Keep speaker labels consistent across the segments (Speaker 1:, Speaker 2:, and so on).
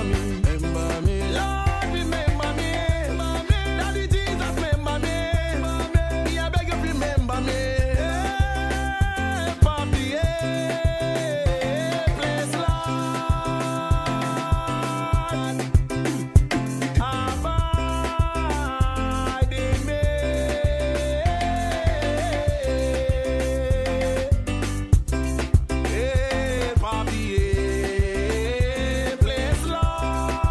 Speaker 1: remember me. Lord, remember me. Daddy Jesus, remember me. Me, I beg you, remember me. Papi, place, Lord. Abide in me. Papi, place, Lord.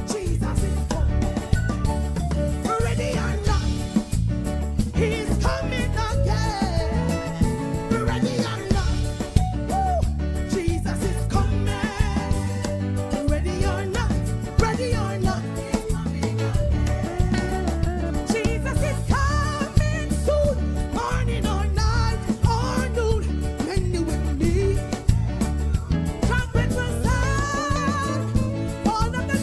Speaker 1: Jesus is coming. Ready or not, He's coming again. Ready or not, woo, Jesus is coming. Ready or not, He's coming again. Jesus is coming soon. Morning or night or noon, when you with me. Trumpet will sound, all of the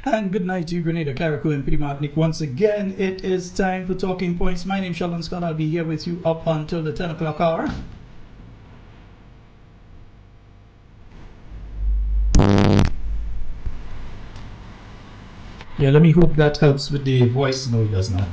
Speaker 2: And good night to you, Grenada, Carriacou, and Pretty Martinique. Once again, it is time for Talking Points. My name is Sheldon Scott. I'll be here with you up until the 10 o'clock hour. Yeah, let me hope that helps with the voice. No, it does not.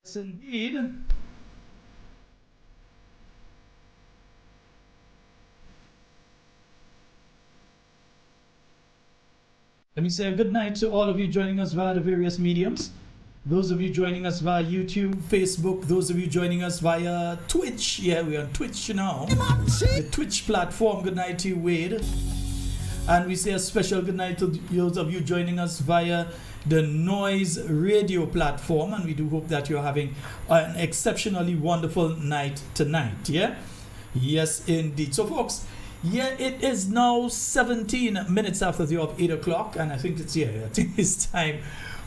Speaker 2: Yes, indeed. Let me say a good night to all of you joining us via the various mediums. Those of you joining us via YouTube, Facebook, those of you joining us via Twitch. Yeah, we're on Twitch now. The Twitch platform. Good night to you, Wade. And we say a special good night to those of you joining us via the Noise Radio platform. And we do hope that you're having an exceptionally wonderful night tonight. Yeah? Yes, indeed. So, folks, yeah, it is now 17 minutes after the hour of 8 o'clock. And I think it's time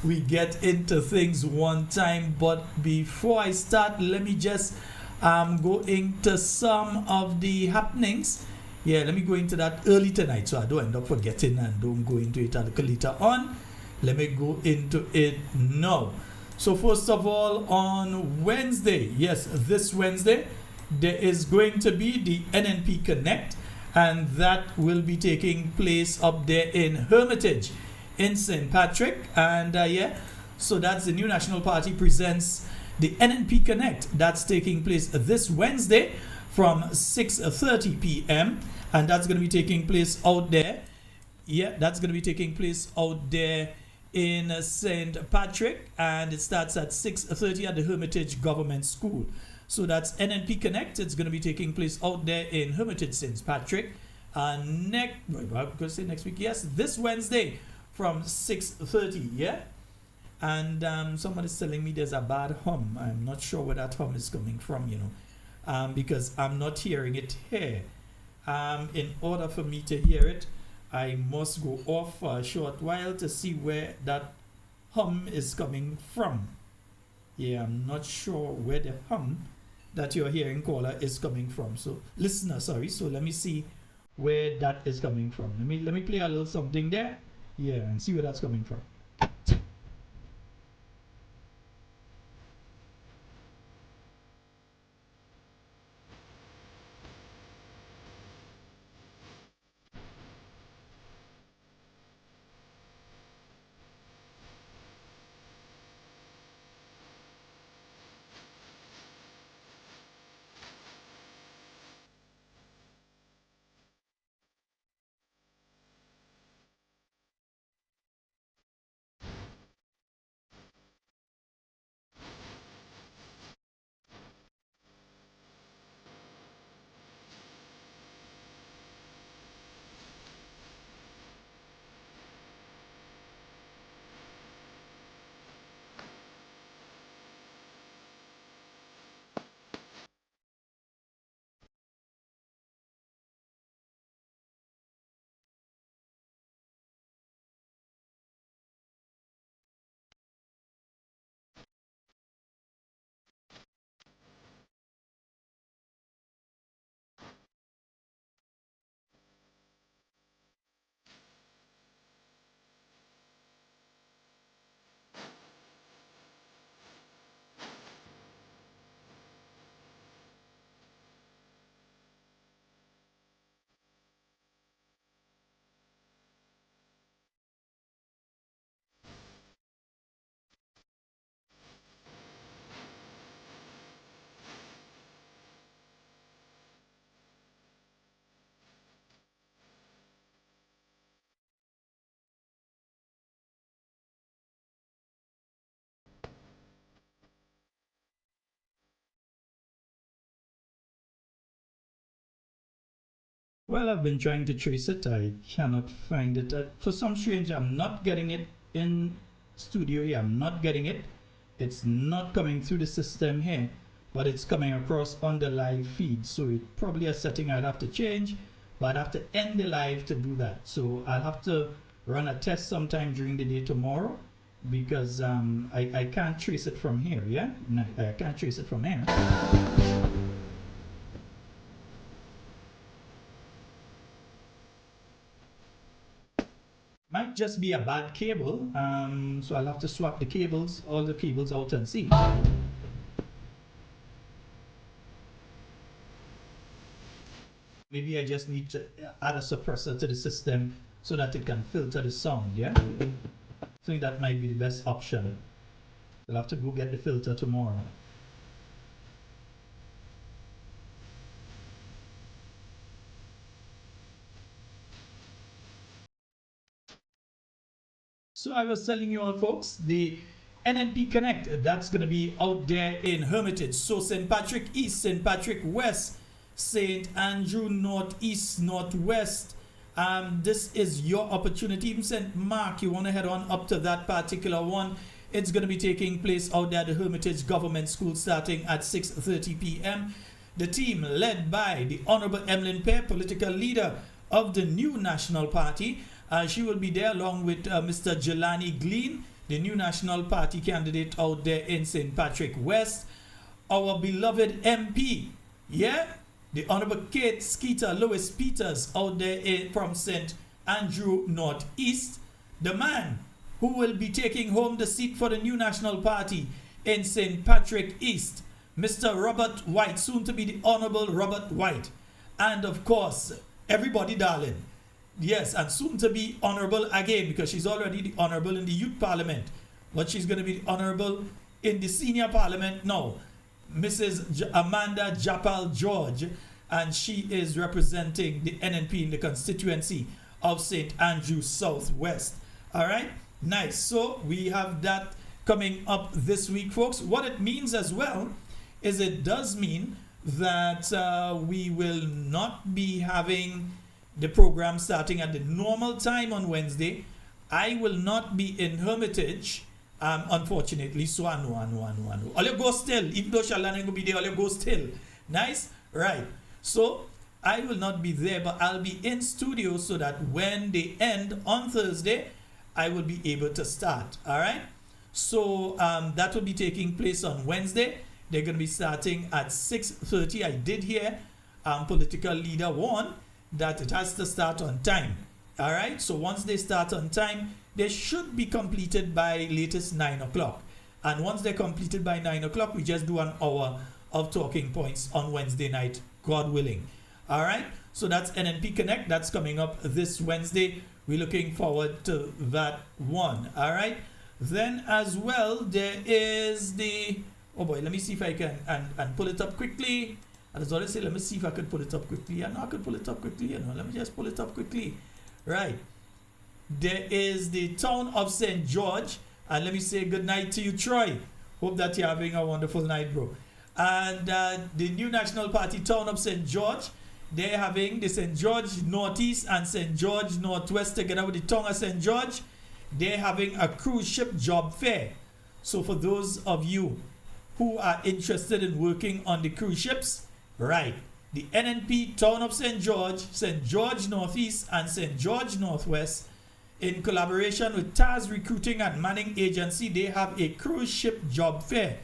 Speaker 2: we get into things one time. But before I start, let me just go into some of the happenings. Yeah, let me go into that early tonight so I don't end up forgetting and don't go into it a little later on. Let me go into it now. So first of all, on Wednesday, yes, this Wednesday, there is going to be the NNP Connect, and that will be taking place up there in Hermitage in St. Patrick. And yeah, so that's the New National Party presents the NNP Connect. That's taking place this Wednesday from 6:30 p.m. and that's going to be taking place out there. Yeah, that's going to be taking place out there in St. Patrick, and it starts at 6:30 at the Hermitage Government School. So that's NNP Connect. It's going to be taking place out there in Hermitage, St. Patrick. Next week, yes, this Wednesday from 6:30. Yeah, and somebody's telling me there's a bad hum. I'm not sure where that hum is coming from, because I'm not hearing it here. In order for me to hear it, I must go off for a short while to see where that hum is coming from. Yeah, I'm not sure where the hum that you're hearing, caller, is coming from. So, listener, sorry. So let me see where that is coming from. Let me play a little something there. Yeah, and see where that's coming from. Well, I've been trying to trace it. I cannot find it. For some strange, I'm not getting it in studio here. I'm not getting it. It's not coming through the system here, but it's coming across on the live feed. So it probably a setting I'd have to change. but I have to end the live to do that. So I'll have to run a test sometime during the day tomorrow, because I can't trace it from here. Yeah, no, I can't trace it from here. Might just be a bad cable, so I'll have to swap the cables, all the cables out and see. Maybe I just need to add a suppressor to the system so that it can filter the sound. Yeah, I think that might be the best option. I'll have to go get the filter tomorrow. So I was telling you all folks, the NNP Connect, that's going to be out there in Hermitage. So St. Patrick East, St. Patrick West, St. Andrew Northeast, Northwest. This is your opportunity. Even St. Mark, you want to head on up to that particular one. It's going to be taking place out there at the Hermitage Government School starting at 6:30 p.m. The team led by the Honorable Emlyn Pear, political leader of the New National Party. She will be there along with Mr. Jelani Glean, the New National Party candidate out there in St. Patrick West. Our beloved MP, yeah, the Honorable Kate Skeeter Lewis Peters out there from St. Andrew Northeast. The man who will be taking home the seat for the New National Party in St. Patrick East, Mr. Robert White, soon to be the Honorable Robert White. And of course, everybody darling, yes, and soon to be honorable again, because she's already the honorable in the youth parliament, but she's going to be the honorable in the senior parliament now, Mrs. Amanda Japal George, and she is representing the NNP in the constituency of St. Andrew Southwest. All right, nice. So we have that coming up this week, folks. What it means as well is it does mean that we will not be having the program starting at the normal time on Wednesday. I will not be in Hermitage, unfortunately. So I know. All you go still, even though Sheldon will be there, all you go still. Nice? Right. So I will not be there, but I'll be in studio so that when they end on Thursday, I will be able to start. All right? So that will be taking place on Wednesday. They're going to be starting at 6:30. I did hear political leader warn that it has to start on time. All right, so once they start on time, they should be completed by latest 9 o'clock. And once they're completed by 9 o'clock, we just do an hour of talking points on Wednesday night, God willing. All right, so that's NNP Connect. That's coming up this Wednesday. We're looking forward to that one. All right, then as well, there is the, oh boy, let me see if I can and pull it up quickly. As always say, let me see if I could pull it up quickly. I know I could pull it up quickly, you know. Let me just pull it up quickly. Right. There is the town of St. George. And let me say good night to you, Troy. Hope that you're having a wonderful night, bro. And the New National Party town of St. George, they're having the St. George Northeast and St. George Northwest together with the town of St. George. They're having a cruise ship job fair. So for those of you who are interested in working on the cruise ships, right, the NNP town of St. George Northeast and St. George Northwest, in collaboration with TAS Recruiting and Manning Agency, they have a cruise ship job fair.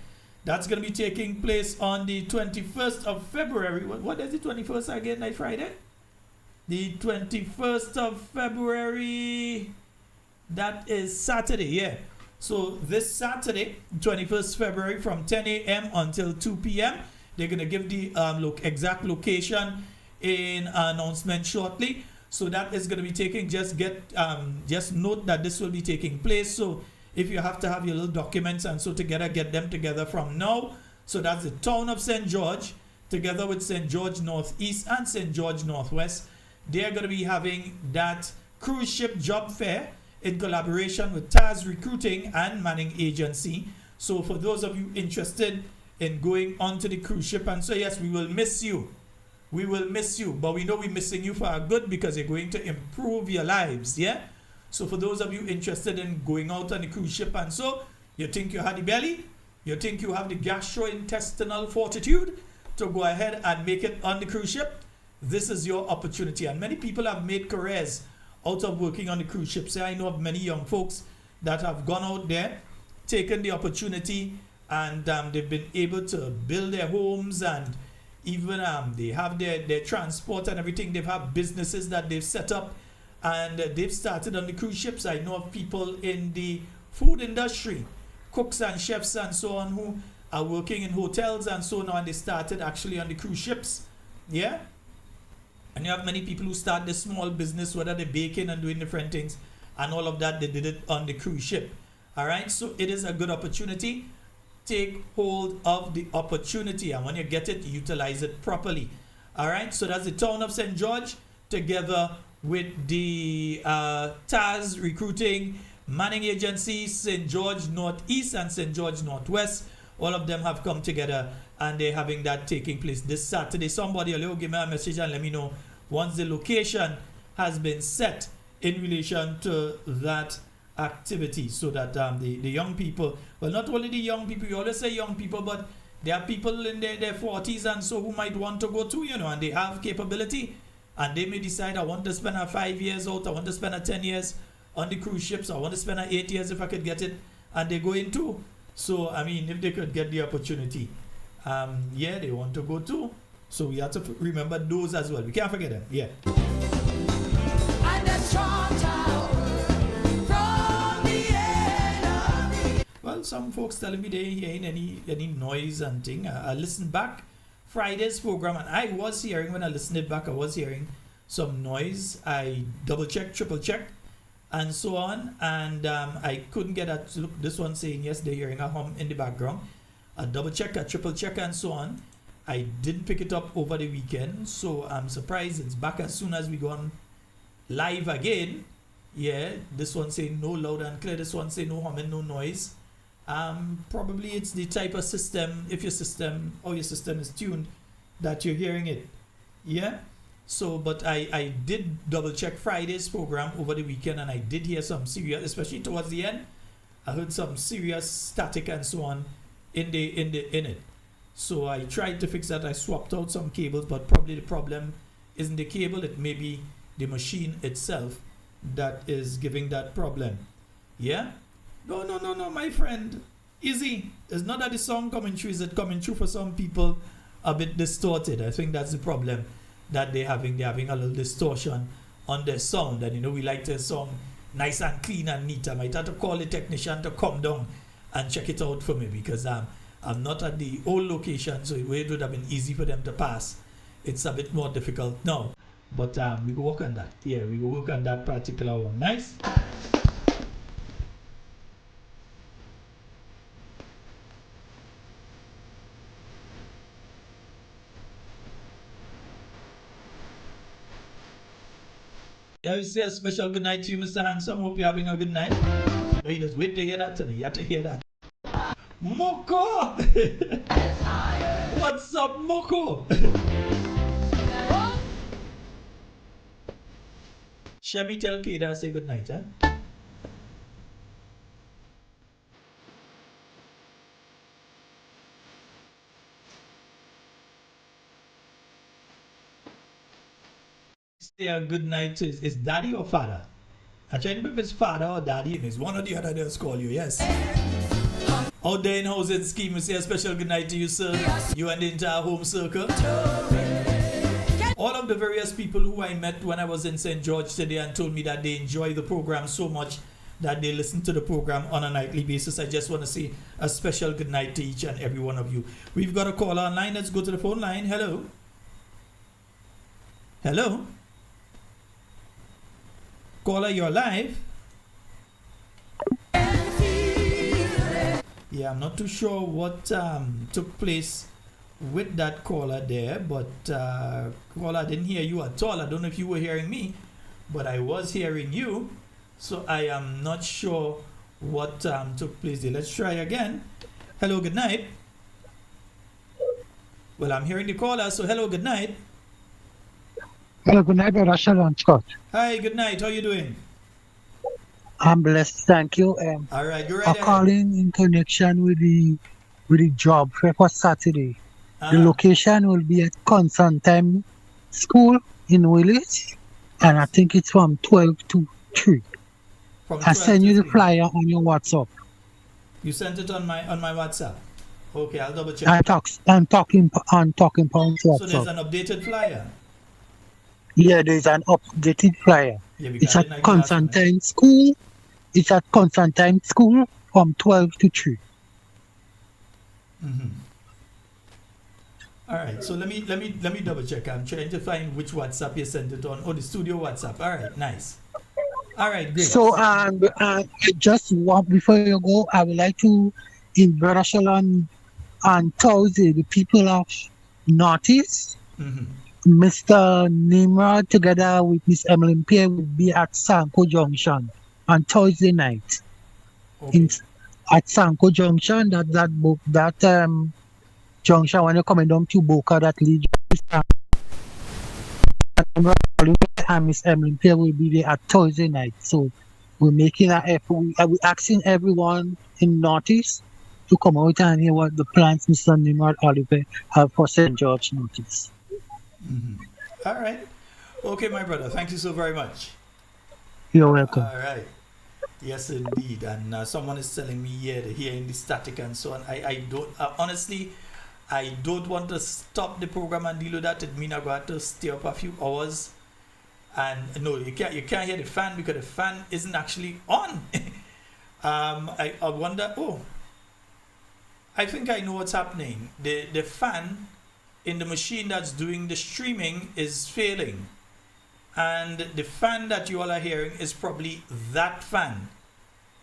Speaker 2: That's going to be taking place on the 21st of February. What is the 21st again, night Friday? The 21st of February, that is Saturday, yeah. So this Saturday, 21st February, from 10 a.m. until 2 p.m., they're going to give the exact location in announcement shortly. So that is going to be taking, just note that this will be taking place. So if you have to have your little documents and so together, get them together from now. So that's the town of St. George, together with St. George Northeast and St. George Northwest. They're going to be having that cruise ship job fair in collaboration with TAS Recruiting and Manning Agency. So for those of you interested in going onto the cruise ship, and so yes, we will miss you. We will miss you, but we know we're missing you for a good, because you're going to improve your lives, yeah? So for those of you interested in going out on the cruise ship, and so you think you have the belly, you think you have the gastrointestinal fortitude to go ahead and make it on the cruise ship, this is your opportunity. And many people have made careers out of working on the cruise ships. I know of many young folks that have gone out there, taken the opportunity, and they've been able to build their homes, and even they have their transport and everything. They've had businesses that they've set up, and they've started on the cruise ships. I know of people in the food industry, cooks and chefs and so on, who are working in hotels and so on, and they started actually on the cruise ships. Yeah. And you have many people who start this small business, whether they're baking and doing different things, and all of that, they did it on the cruise ship. All right, so it is a good opportunity. Take hold of the opportunity, and when you get it, utilize it properly. All right, so that's the town of St. George, together with the TAS Recruiting Manning Agency, St. George Northeast and St. George Northwest. All of them have come together, and they're having that taking place this Saturday. Somebody will give me a message and let me know once the location has been set in relation to that activity, so that the young people, well, not only the young people, you always say young people, but there are people in their 40s and so who might want to go too, and they have capability, and they may decide, I want to spend a 5 years out, I want to spend a 10 years on the cruise ships, I want to spend a 8 years if I could get it, and they go in too. So I mean, if they could get the opportunity, yeah, they want to go too. So we have to remember those as well. We can't forget them. Yeah.
Speaker 1: And a strong tower from the enemy.
Speaker 2: Well, some folks telling me they hearing any noise and thing. I listened back Friday's program, and I was hearing, when I listened it back, I was hearing some noise. I double checked, triple checked, and so on, and I couldn't get at look. This one saying yes, they're hearing a hum in the background. I double check, I triple check, and so on. I didn't pick it up over the weekend, so I'm surprised it's back as soon as we go on live again. Yeah, this one saying no loud and clear, this one saying no humming, no noise. Probably it's the type of system, if your system is tuned, that you're hearing it. Yeah. So, but I did double check Friday's program over the weekend, and I did hear some serious, especially towards the end, I heard some serious static and so on in it. So I tried to fix that. I swapped out some cables, but probably the problem isn't the cable, it may be the machine itself that is giving that problem. Yeah? No, my friend. Easy. It's not that the song coming through, is it coming through for some people a bit distorted? I think that's the problem that they're having a little distortion on their sound, and we like the song nice and clean and neat. I might have to call the technician to come down and check it out for me, because I'm not at the old location, so it would have been easy for them to pass. It's a bit more difficult now, but we go work on that. Yeah, we go work on that particular one. Nice. Yeah, we say a special good night to you, Mr. Handsome. Hope you're having a good night. No, you just wait to hear that today. You have to hear that. Moko! What's up, Moko? Shall we tell Kida say good night, huh? Say a good night to his daddy or father? I try to remember if it's father or daddy, and it's one or the other that's call you, yes. Out there in housing scheme, we say a special good night to you, sir. You and the entire home circle. All of the various people who I met when I was in St. George today and told me that they enjoy the program so much that they listen to the program on a nightly basis. I just want to say a special good night to each and every one of you. We've got a caller online. Let's go to the phone line. Hello. Hello. Caller, you're live. Yeah, I'm not too sure what took place with that caller there, but caller, I didn't hear you at all. I don't know if you were hearing me, but I was hearing you, so I am not sure what took place there. Let's try again. Hello, good night. Well, I'm hearing the caller, so hello, good night.
Speaker 3: Hello, good night, Brother Sheldon Scott.
Speaker 2: Hi, good night. How you doing?
Speaker 3: I'm blessed, thank you.
Speaker 2: All right, you're
Speaker 3: I'm
Speaker 2: right.
Speaker 3: calling in connection with the job for Saturday. The location will be at Constantine school in Willis, and I think it's from 12 to 3.
Speaker 2: From
Speaker 3: I
Speaker 2: 12
Speaker 3: send
Speaker 2: to
Speaker 3: you the
Speaker 2: 3.
Speaker 3: flyer on your WhatsApp.
Speaker 2: You sent it on my WhatsApp. Okay, I'll double check.
Speaker 3: I'm talking on Talking Points
Speaker 2: So there's
Speaker 3: WhatsApp.
Speaker 2: an updated flyer.
Speaker 3: Yeah, there's an updated flyer.
Speaker 2: Yeah, because
Speaker 3: It's
Speaker 2: I
Speaker 3: at
Speaker 2: didn't like the last one.
Speaker 3: Constantine School. It's at Constantine School from 12 to 3.
Speaker 2: All right, so let me double check. I'm trying to find which WhatsApp you sent it on. Oh, the studio WhatsApp. All right, nice. All right, great.
Speaker 3: So I just want, before you go, I would like to invite on Thursday the people of Northeast. Mr. Nimrod together with Miss Emily Pierre will be at Sanko Junction on Thursday night.
Speaker 2: Okay.
Speaker 3: At Sanko Junction, that junction when you're coming down to Boca that leads and Miss Emily Pierre will be there at Thursday night. So we're making an effort. We're asking everyone in Northeast to come out and hear what the plans Mr. Nimrod Oliver have for St. George Northeast.
Speaker 2: All right. Okay, my brother. Thank you so very much.
Speaker 3: You're welcome.
Speaker 2: All right. Yes, indeed. And someone is telling me here they're hearing the static and so on. I don't, honestly, I don't want to stop the program and deal with that. It means I'm going to stay up a few hours. And no, you can't hear the fan because the fan isn't actually on. I wonder, I think I know what's happening. The fan in the machine that's doing the streaming is failing. And the fan that you all are hearing is probably that fan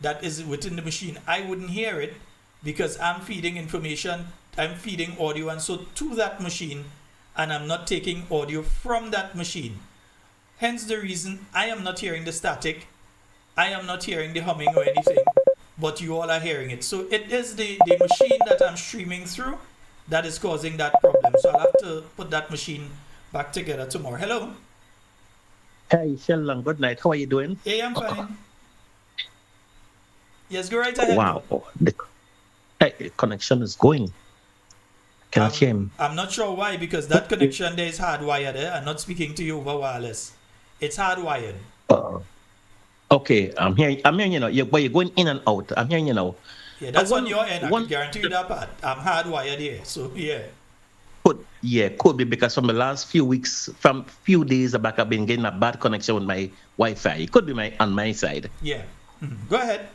Speaker 2: that is within the machine. I wouldn't hear it because I'm feeding information, I'm feeding audio and so to that machine, and I'm not taking audio from that machine. Hence the reason I am not hearing the static, I am not hearing the humming or anything, but you all are hearing it. So it is the machine that I'm streaming through that is causing that problem. So I'll have to put that machine back together tomorrow. Hello.
Speaker 4: Hey, Sheldon, good night. How are you doing?
Speaker 2: Hey, I'm fine. Yes, go right ahead.
Speaker 4: Wow. The connection is going. Cannot hear him.
Speaker 2: I'm not sure why, because that connection there is hardwired. I'm not speaking to you over wireless. It's hardwired.
Speaker 4: Okay, I'm hearing you now. But you're going in and out. I'm hearing you now.
Speaker 2: Yeah, that's on your end. I can guarantee you that part. I'm hardwired here. So, yeah.
Speaker 4: Could be because from the last few weeks, from few days back, I've been getting a bad connection with my Wi-Fi. It could be on my side.
Speaker 2: Yeah. Go ahead.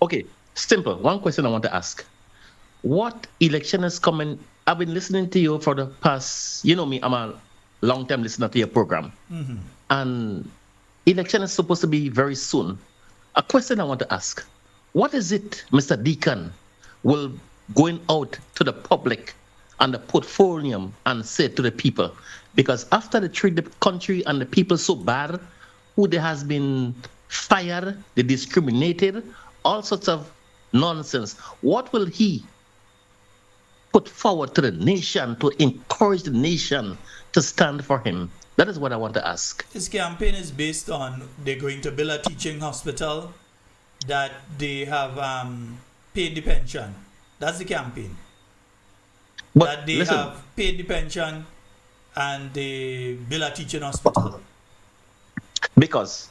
Speaker 4: Okay, simple. One question I want to ask. What election is coming? I've been listening to you for the past, you know me, I'm a long-time listener to your program. And election is supposed to be very soon. A question I want to ask. What is it Mr. Deacon will going out to the public and the portfolio and say to the people? Because after they treat the country and the people so bad, who they has been fired, they discriminated, all sorts of nonsense. What will he put forward to the nation to encourage the nation to stand for him? That is what I want to ask.
Speaker 2: His campaign is based on they're going to build a teaching hospital that they have paid the pension. That's the campaign.
Speaker 4: But
Speaker 2: that they
Speaker 4: listen,
Speaker 2: have paid the pension and they build a teaching hospital.
Speaker 4: Because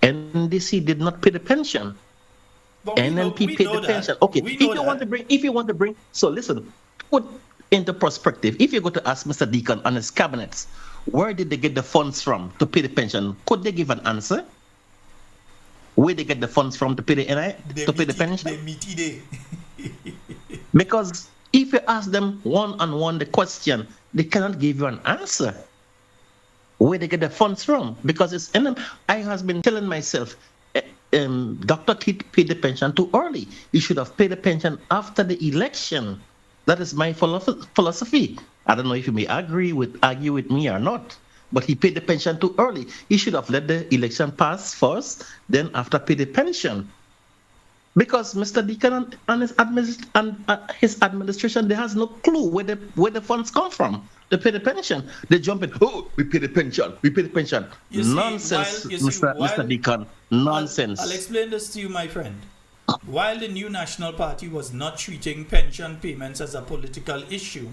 Speaker 4: NDC did not pay the pension.
Speaker 2: But we
Speaker 4: NLP paid
Speaker 2: know
Speaker 4: the
Speaker 2: that.
Speaker 4: pension. Okay,
Speaker 2: We
Speaker 4: if
Speaker 2: know
Speaker 4: you
Speaker 2: that.
Speaker 4: want to bring, so listen, put into perspective. If you go to ask Mr. Deacon and his cabinets, where did they get the funds from to pay the pension? Could they give an answer? Where they get the funds from to pay the pay the pension?
Speaker 2: They meet today.
Speaker 4: Because if you ask them one-on-one the question, they cannot give you an answer. Where they get the funds from? Because it's in them. I has been telling myself, Dr. Keith paid the pension too early. He should have paid the pension after the election. That is my philosophy. I don't know if you may argue with me or not, but he paid the pension too early. He should have let the election pass first, then after pay the pension. Because Mr. Deacon and his administration, they has no clue where the funds come from to pay the pension. They jump in, we pay the pension. Nonsense, Mr. Deacon, nonsense.
Speaker 2: I'll explain this to you, my friend. While the New National Party was not treating pension payments as a political issue,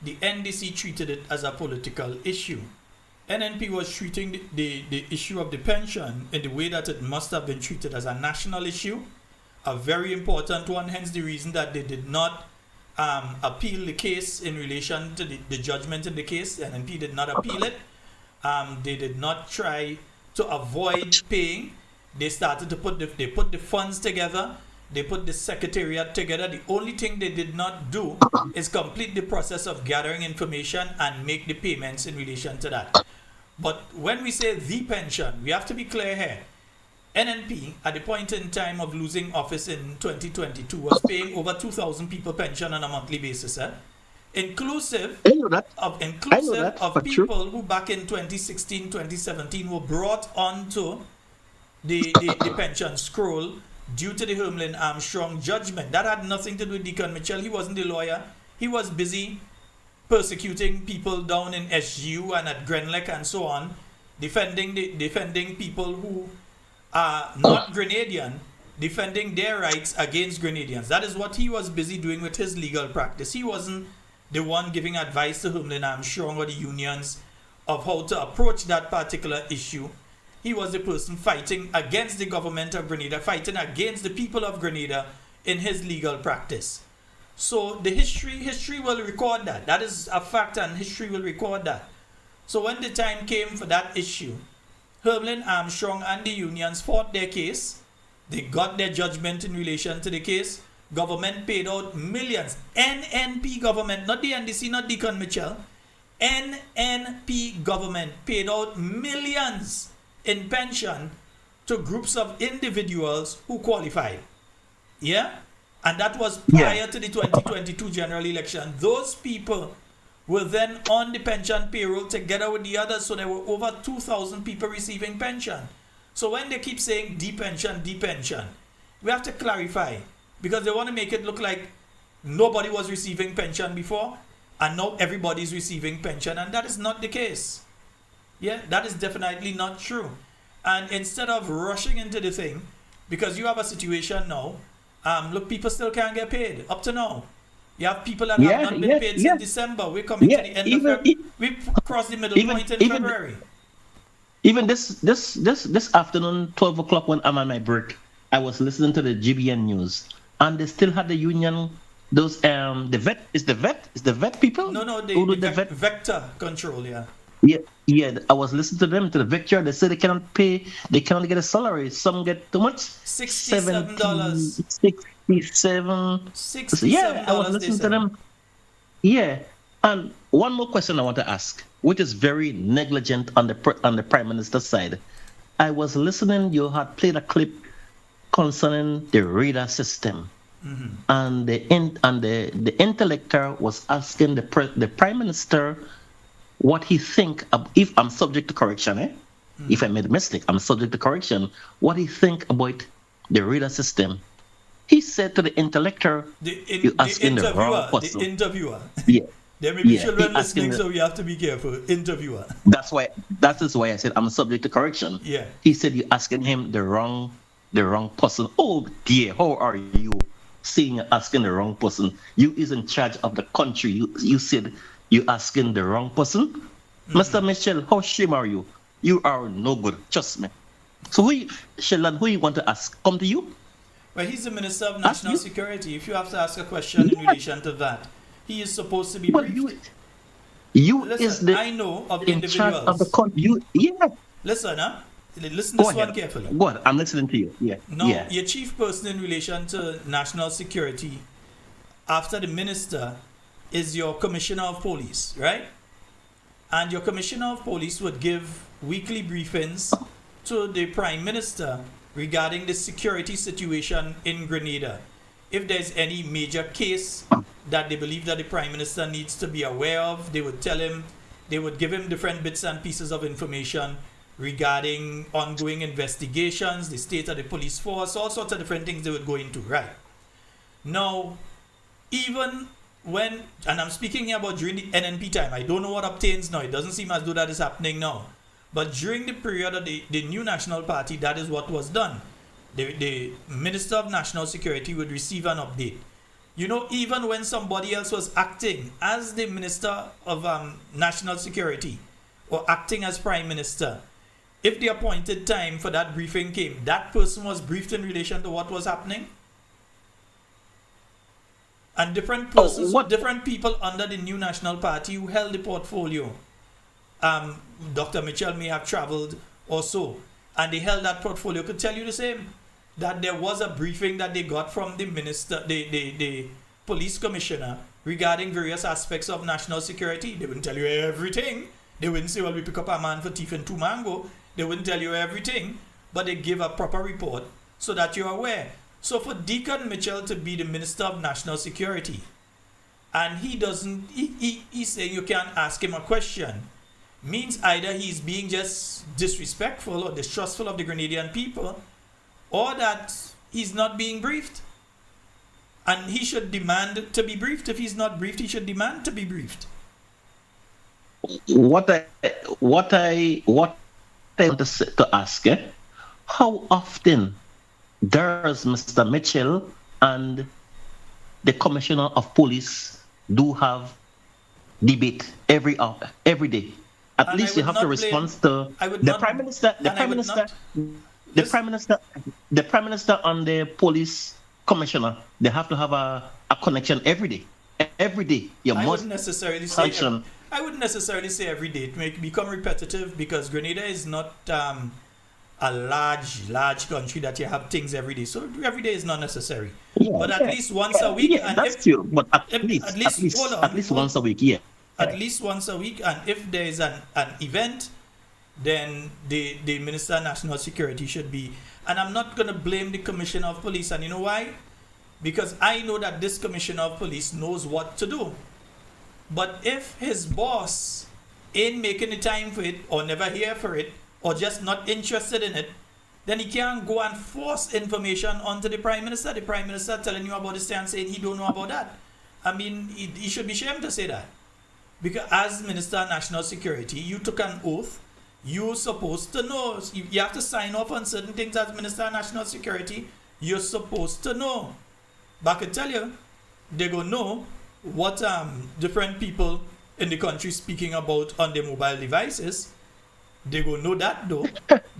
Speaker 2: the NDC treated it as a political issue. NNP was treating the issue of the pension in the way that it must have been treated as a national issue, a very important one, hence the reason that they did not appeal the case in relation to the judgment in the case. NNP did not appeal it. They did not try to avoid paying. They started to put the funds together. They put the secretariat together. The only thing they did not do is complete the process of gathering information and make the payments in relation to that. But when we say the pension, we have to be clear here. NNP, at the point in time of losing office in 2022, was paying over 2,000 people pension on a monthly basis, inclusive of people who back in 2016, 2017 were brought onto the pension scroll due to the Hermelin Armstrong judgment. That had nothing to do with Deacon Mitchell. He wasn't the lawyer. He was busy persecuting people down in SGU and at Grenada and so on, defending people who are not Grenadian, defending their rights against Grenadians. That is what he was busy doing with his legal practice. He wasn't the one giving advice to Hermelin Armstrong or the unions of how to approach that particular issue. He was the person fighting against the government of Grenada, fighting against the people of Grenada in his legal practice. So the history will record that. That is a fact, and history will record that. So when the time came for that issue, Hermelin Armstrong and the unions fought their case. They got their judgment in relation to the case. Government paid out millions. NNP government, not the NDC, not Deacon Mitchell. NNP government paid out millions in pension to groups of individuals who qualified. Yeah? And that was prior to the 2022 general election. Those people were then on the pension payroll together with the others, so there were over 2,000 people receiving pension. So when they keep saying depension, we have to clarify, because they want to make it look like nobody was receiving pension before and now everybody is receiving pension, and that is not the case. Yeah, that is definitely not true. And instead of rushing into the thing, because you have a situation now, look, people still can't get paid up to now. You have people that have not been paid since December. We're coming to the end of February. We've crossed the middle point in February.
Speaker 4: Even this afternoon, 12 o'clock, when I'm on my break, I was listening to the GBN news, and they still had the union. Those the vet people.
Speaker 2: No, the vet vector control.
Speaker 4: Yeah. I was listening to them, to the Victor. They said they cannot pay. They cannot get a salary. Some get too much.
Speaker 2: $67.
Speaker 4: $67. Yeah, I was listening to them. Yeah, and one more question I want to ask, which is very negligent on the Prime Minister's side. I was listening. You had played a clip concerning the radar system, and the intellector was asking the Prime Minister what he think of, if I'm subject to correction, if I made a mistake, I'm subject to correction, what he think about the radar system. He said to the intellector, you're asking the wrong person.
Speaker 2: The interviewer.
Speaker 4: Yeah.
Speaker 2: There may be children listening, so we have to be careful. Interviewer.
Speaker 4: That is why I said I'm subject to correction.
Speaker 2: Yeah.
Speaker 4: He said you're asking him the wrong person. Oh dear, how are you saying you're asking the wrong person? You is in charge of the country. You said you asking the wrong person? Mr. Michel, how shame are you? You are no good, trust me. So Sheldon, who you want to ask? Come to you?
Speaker 2: Well, he's the Minister of National Security. If you have to ask a question in relation to that, he is supposed to be briefed. Listen, I know of individuals.
Speaker 4: Of the country.
Speaker 2: Listen, listen to this one carefully.
Speaker 4: Go ahead, I'm listening to you.
Speaker 2: Now, your chief person in relation to national security, after the minister, is your commissioner of police, right? And your commissioner of police would give weekly briefings to the prime minister regarding the security situation in Grenada. If there's any major case that they believe that the prime minister needs to be aware of, they would tell him, they would give him different bits and pieces of information regarding ongoing investigations, the state of the police force, all sorts of different things they would go into, right? Now, even when, and I'm speaking here about during the NNP time, I don't know what obtains now, it doesn't seem as though that is happening now. But during the period of the new National Party, that is what was done. The Minister of National Security would receive an update. You know, even when somebody else was acting as the Minister of National Security, or acting as Prime Minister, if the appointed time for that briefing came, that person was briefed in relation to what was happening? And different persons, different people under the New National Party who held the portfolio, Dr. Mitchell may have traveled or so, and they held that portfolio, could tell you the same, that there was a briefing that they got from the minister, the police commissioner, regarding various aspects of national security. They wouldn't tell you everything. They wouldn't say, well, we pick up a man for thief in 2 mango. They wouldn't tell you everything, but they give a proper report so that you're aware. So for Deacon Mitchell to be the Minister of National Security, and he's saying you can't ask him a question, means either he's being just disrespectful or distrustful of the Grenadian people, or that he's not being briefed. And he should demand to be briefed. If he's not briefed, he should demand to be briefed.
Speaker 4: What I want to ask, how often does Mr. Mitchell and the Commissioner of Police do have debate every day? At least you have to respond to the Prime Minister, the Prime Minister and the Police Commissioner. They have to have a connection every day. Every day, I wouldn't necessarily
Speaker 2: say every day. It may become repetitive because Grenada is not a large country that you have things every day. So every day is not necessary. But at least once a week.
Speaker 4: Yeah, that's true. But at least once a week, yeah.
Speaker 2: At least once a week, and if there is an event, then the Minister of National Security should be. And I'm not going to blame the Commissioner of Police. And you know why? Because I know that this Commissioner of Police knows what to do. But if his boss ain't making the time for it, or never here for it, or just not interested in it, then he can't go and force information onto the Prime Minister. The Prime Minister telling you about this and saying he don't know about that. I mean, he should be ashamed to say that. Because as Minister of National Security, you took an oath. You're supposed to know. You have to sign off on certain things as Minister of National Security. You're supposed to know. But I can tell you, they're going to know what different people in the country speaking about on their mobile devices. They're going to know that though.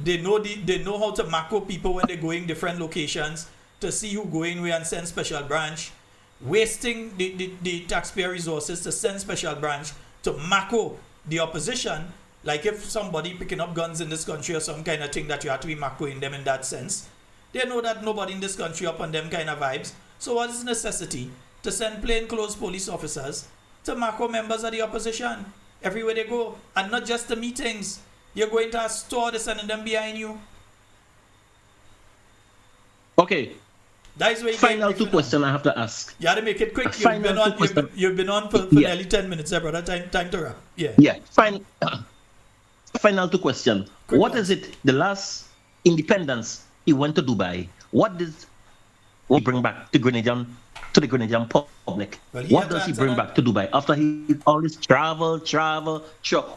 Speaker 2: They know how to macro people when they're going different locations to see who going where and send special branch. Wasting the taxpayer resources to send special branch to macro the opposition. Like if somebody picking up guns in this country or some kind of thing that you have to be macroing them in that sense. They know that nobody in this country up on them kind of vibes. So what is the necessity to send plainclothes police officers to macro members of the opposition everywhere they go? And not just the meetings. You're going to a store, they're sending them behind you.
Speaker 4: Okay.
Speaker 2: That is where you
Speaker 4: final 2 questions I have to ask.
Speaker 2: You have to make it quick. You've been on for nearly 10 minutes, brother. Time to wrap.
Speaker 4: Yeah. Final 2 questions. What is it, the last independence, he went to Dubai? What does he bring back to the Grenadian public?
Speaker 2: Well,
Speaker 4: what does he bring back to Dubai after he always travel?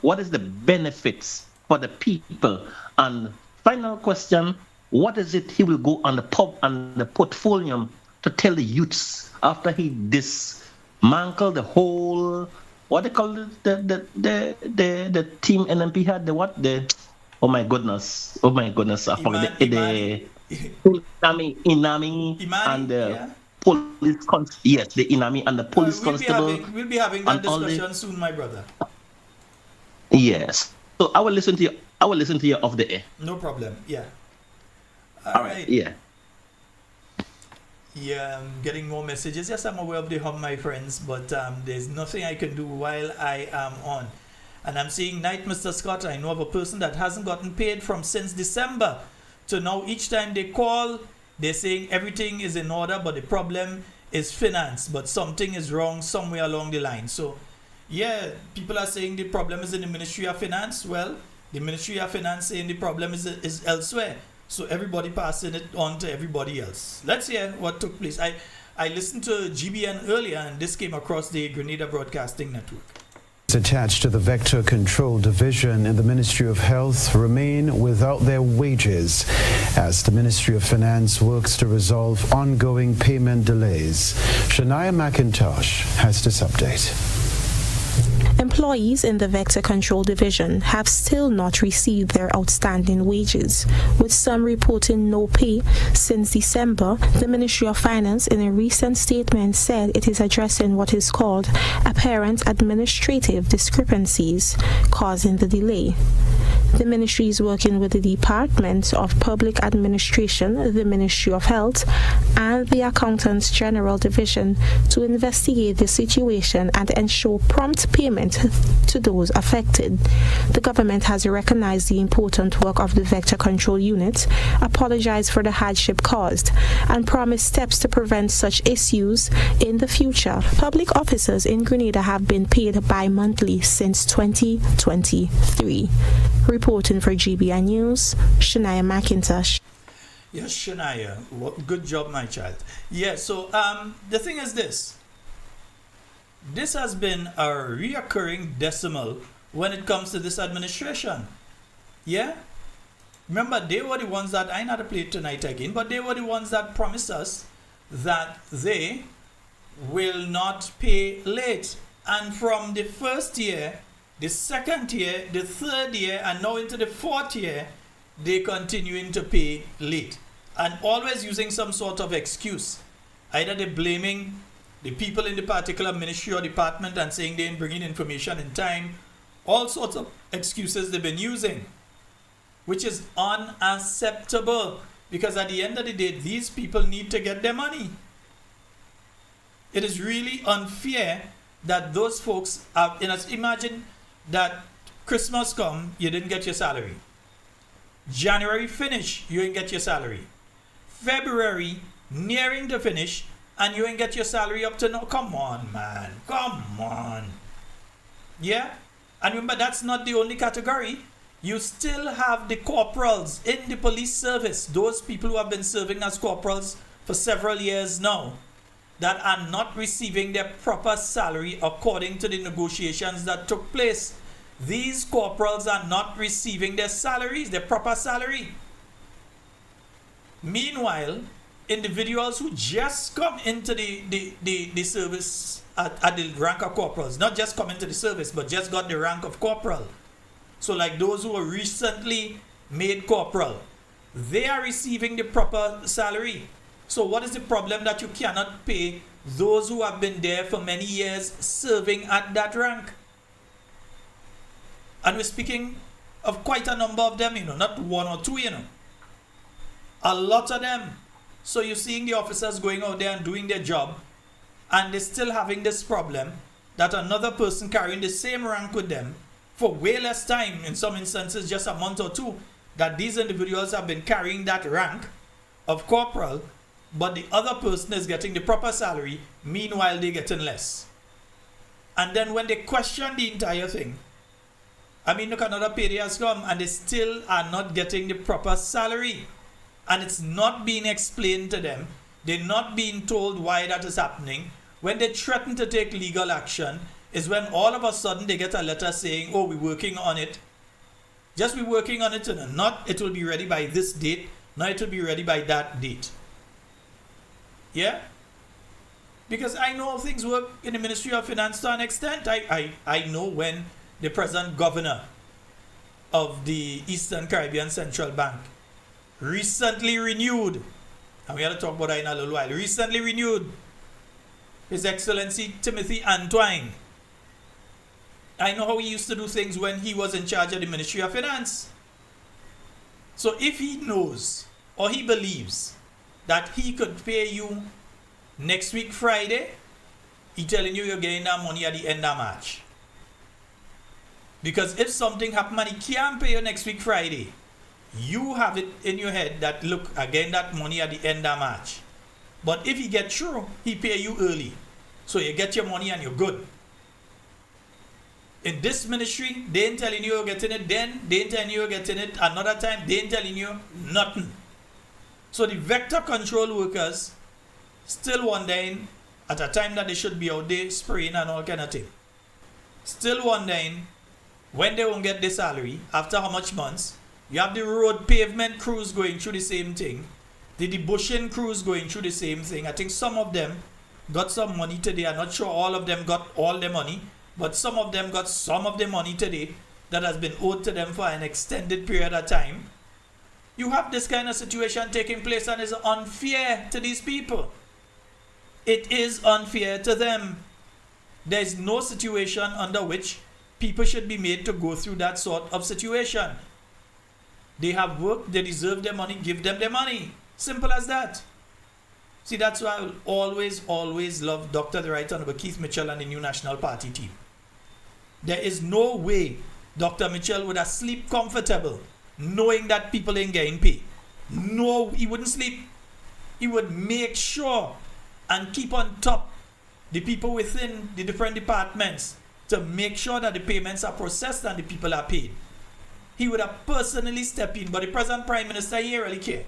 Speaker 4: What is the benefits for the people? And final question, what is it he will go on the pub and the portfolio to tell the youths after he dismantled the whole, what they call it, the team NMP had, oh my goodness, I forgot the Inami and the police the Inami and the police constable.
Speaker 2: We'll be having that discussion soon, my brother.
Speaker 4: Yes. So I will listen to you off the air.
Speaker 2: No problem. Yeah.
Speaker 4: All right. Yeah.
Speaker 2: Yeah, I'm getting more messages. Yes, I'm aware of the hum, my friends, but there's nothing I can do while I am on. And I'm seeing Night, Mr. Scott. I know of a person that hasn't gotten paid since December. So now each time they call, they're saying everything is in order, but the problem is finance. But something is wrong somewhere along the line. So, yeah, people are saying the problem is in the Ministry of Finance. Well, the Ministry of Finance saying the problem is elsewhere. So everybody passing it on to everybody else. Let's hear what took place. I listened to GBN earlier, and this came across the Grenada Broadcasting Network.
Speaker 5: Attached to the Vector Control Division in the Ministry of Health remain without their wages as the Ministry of Finance works to resolve ongoing payment delays. Shania McIntosh has this update.
Speaker 6: Employees in the Vector Control Division have still not received their outstanding wages, with some reporting no pay since December. The Ministry of Finance in a recent statement said it is addressing what is called apparent administrative discrepancies causing the delay. The ministry is working with the Department of Public Administration, the Ministry of Health, and the Accountants General Division to investigate the situation and ensure prompt payment to those affected. The government has recognized the important work of the Vector Control Unit, apologized for the hardship caused, and promised steps to prevent such issues in the future. Public officers in Grenada have been paid bi-monthly since 2023. Reporting for GBI News, Shania McIntosh.
Speaker 2: Yes, Shania, good job, my child. Yeah, so the thing is this. This has been a reoccurring decimal when it comes to this administration. Yeah? Remember, they were the ones that, I not to play it tonight again, but they were the ones that promised us that they will not pay late. And from the first year, the second year, the third year, and now into the fourth year, they continuing to pay late. And always using some sort of excuse. Either they're blaming the people in the particular ministry or department and saying they ain't bringing information in time. All sorts of excuses they've been using, which is unacceptable, because at the end of the day, these people need to get their money. It is really unfair that those folks have, imagine that Christmas come, you didn't get your salary. January finish, you didn't get your salary. February nearing the finish, and you ain't get your salary up to now. Come on, man. Come on. Yeah? And remember, that's not the only category. You still have the corporals in the police service, those people who have been serving as corporals for several years now, that are not receiving their proper salary according to the negotiations that took place. These corporals are not receiving their salaries, their proper salary. Meanwhile, individuals who just come into the service at the rank of corporals, not just come into the service, but just got the rank of corporal. So like those who were recently made corporal, they are receiving the proper salary. So what is the problem that you cannot pay those who have been there for many years serving at that rank? And we're speaking of quite a number of them, not one or two, A lot of them. So you're seeing the officers going out there and doing their job, and they're still having this problem that another person carrying the same rank with them for way less time, in some instances just a month or two, that these individuals have been carrying that rank of corporal, but the other person is getting the proper salary, meanwhile they're getting less. And then when they question the entire thing, look, another payday has come and they still are not getting the proper salary. And it's not being explained to them. They're not being told why that is happening. When they threaten to take legal action is when all of a sudden they get a letter saying, oh, we're working on it. Just we're working on it, and not it will be ready by this date, not it will be ready by that date. Yeah? Because I know things work in the Ministry of Finance to an extent. I know when the present governor of the Eastern Caribbean Central Bank recently renewed, and we have to talk about that in a little while, recently renewed His Excellency Timothy Antoine. I know how he used to do things when he was in charge of the Ministry of Finance. So if he knows or he believes that he could pay you next week Friday, he telling you're getting that money at the end of March. Because if something happens and he can't pay you next week Friday, you have it in your head that, look, again, that money at the end of March. But if he get through, he pay you early. So you get your money and you're good. In this ministry, they ain't telling you you're getting it then, they ain't telling you you're getting it another time, they ain't telling you nothing. So the vector control workers still wondering at a time that they should be out there spraying and all kind of thing. Still wondering when they won't get their salary, after how much months. You have the road pavement crews going through the same thing. The debushing crews going through the same thing. I think some of them got some money today. I'm not sure all of them got all their money. but some of them got some of the money today that has been owed to them for an extended period of time. You have this kind of situation taking place, and it's unfair to these people. It is unfair to them. There is no situation under which people should be made to go through that sort of situation. They have worked, they deserve their money, give them their money. Simple as that. See, that's why I will always love Dr. the Right Honorable Keith Mitchell and the New National Party team. There is no way Dr. Mitchell would have sleep comfortable knowing that people ain't getting paid. No, he wouldn't sleep. He would make sure and keep on top the people within the different departments to make sure that the payments are processed and the people are paid. He would have personally stepped in, but the present Prime Minister, he ain't really care.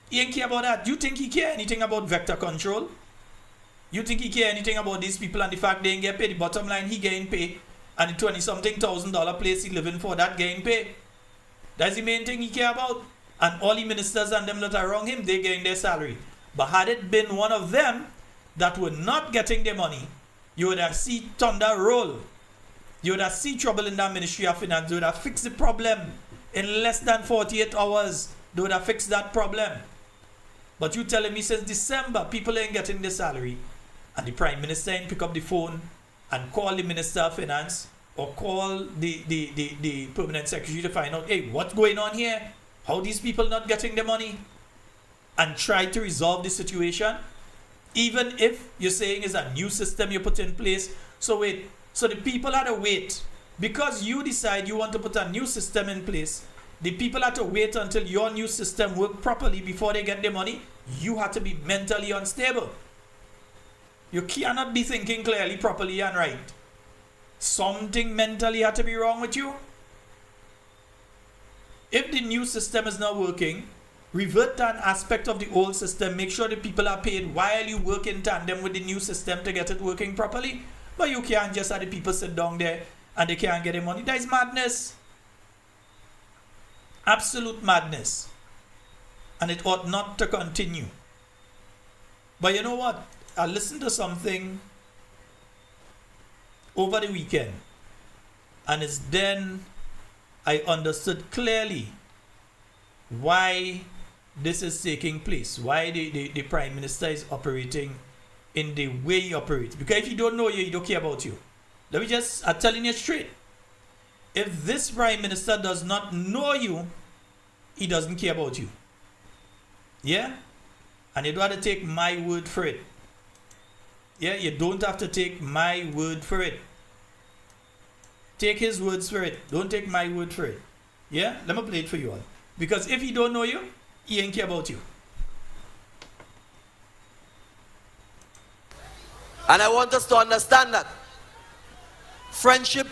Speaker 2: He ain't care about that. You think he care anything about vector control? You think he care anything about these people and the fact they ain't get paid? The bottom line, he getting paid, and the $20-something thousand place he living for, that getting paid. That's the main thing he care about. And all the ministers and them that are around him, they getting their salary. But had it been one of them that were not getting their money, you would have seen thunder roll. You would have seen trouble in that Ministry of Finance. They would have fixed the problem in less than 48 hours. They would have fixed that problem. But you telling me since December, people ain't getting their salary, and the Prime Minister ain't pick up the phone and call the Minister of Finance or call the Permanent Secretary to find out, hey, what's going on here? How these people not getting their money? And try to resolve the situation. Even if you're saying it's a new system you put in place. So wait, so the people had to wait. Because you decide you want to put a new system in place, the people had to wait until your new system worked properly before they get their money. You had to be mentally unstable. You cannot be thinking clearly, properly, and right. Something mentally had to be wrong with you. If the new system is not working, revert to an aspect of the old system. Make sure the people are paid while you work in tandem with the new system to get it working properly. But you can't just have the people sit down there and they can't get their money. That is madness. Absolute madness. And it ought not to continue. But you know what? I listened to something over the weekend, and it's then I understood clearly why this is taking place, why the Prime Minister is operating in the way he operates. Because if you don't know you, he don't care about you. I'm telling you straight. If this Prime Minister does not know you, he doesn't care about you. Yeah? And you don't have to take my word for it. Yeah, you don't have to take my word for it. Take his words for it. Don't take my word for it. Yeah? Let me play it for you all. Because if he don't know you, he ain't care about you.
Speaker 7: And I want us to understand that friendship,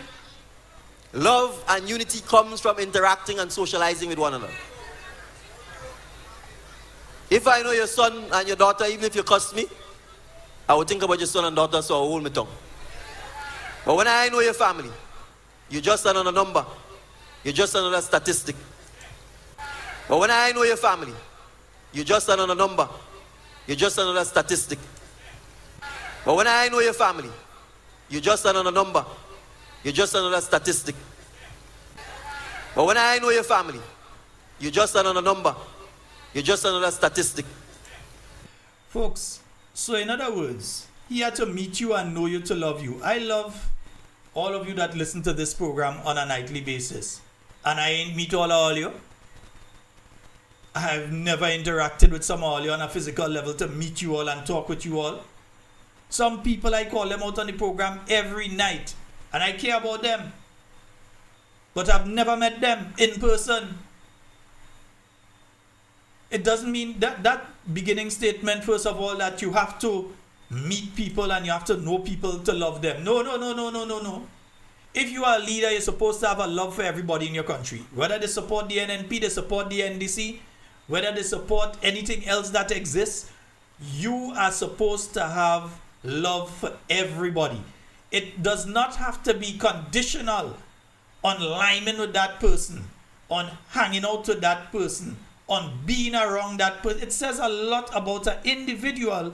Speaker 7: love, and unity comes from interacting and socializing with one another. If I know your son and your daughter, even if you cuss me, I would think about your son and daughter, so I will hold my tongue. But when I know your family, you're just another number. You're just another statistic. But when I know your family, you're just another number. You're just another statistic. But when I know your family, you're just another number. You're just another statistic. But when I know your family, you're just another number. You're just another statistic.
Speaker 2: Folks, so in other words, he had to meet you and know you to love you. I love all of you that listen to this program on a nightly basis. And I ain't meet all of you. I have never interacted with some of you on a physical level to meet you all and talk with you all. Some people, I call them out on the program every night, and I care about them. But I've never met them in person. It doesn't mean that beginning statement, first of all, that you have to meet people and you have to know people to love them. No. If you are a leader, you're supposed to have a love for everybody in your country. Whether they support the NNP, they support the NDC, whether they support anything else that exists, you are supposed to have love for everybody. It does not have to be conditional on liming with that person, on hanging out with that person, on being around that person. It says a lot about an individual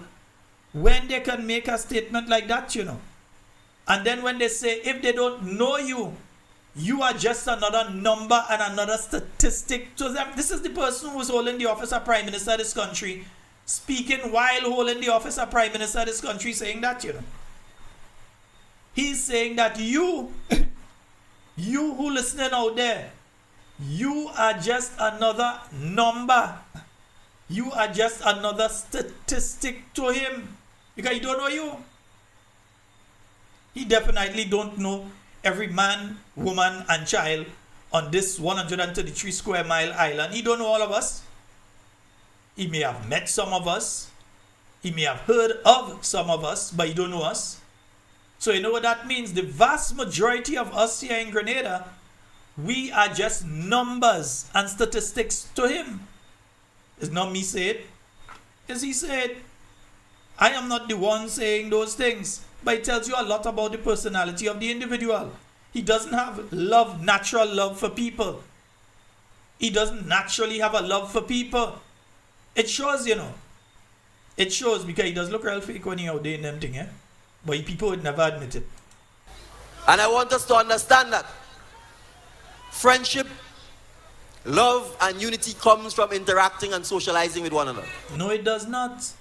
Speaker 2: when they can make a statement like that, you know. And then when they say, if they don't know you, you are just another number and another statistic to them. This is the person who is holding the office of Prime Minister of this country, speaking while holding the office of Prime Minister of this country, saying that, you know. He's saying that you who listening out there, you are just another number. You are just another statistic to him. Because he don't know you. He definitely don't know every man, woman, and child on this 133 square mile island. He don't know all of us. He may have met some of us. He may have heard of some of us, but he don't know us. So you know what that means? The vast majority of us here in Grenada, we are just numbers and statistics to him. It's not me say it. It's he said. I am not the one saying those things, but it tells you a lot about the personality of the individual. He doesn't have love, natural love for people. He doesn't naturally have a love for people. It shows, you know. It shows because he does look real fake when he out there in them thing, eh? But people would never admit it.
Speaker 7: And I want us to understand that friendship, love, and unity comes from interacting and socializing with one another.
Speaker 2: No, it does not.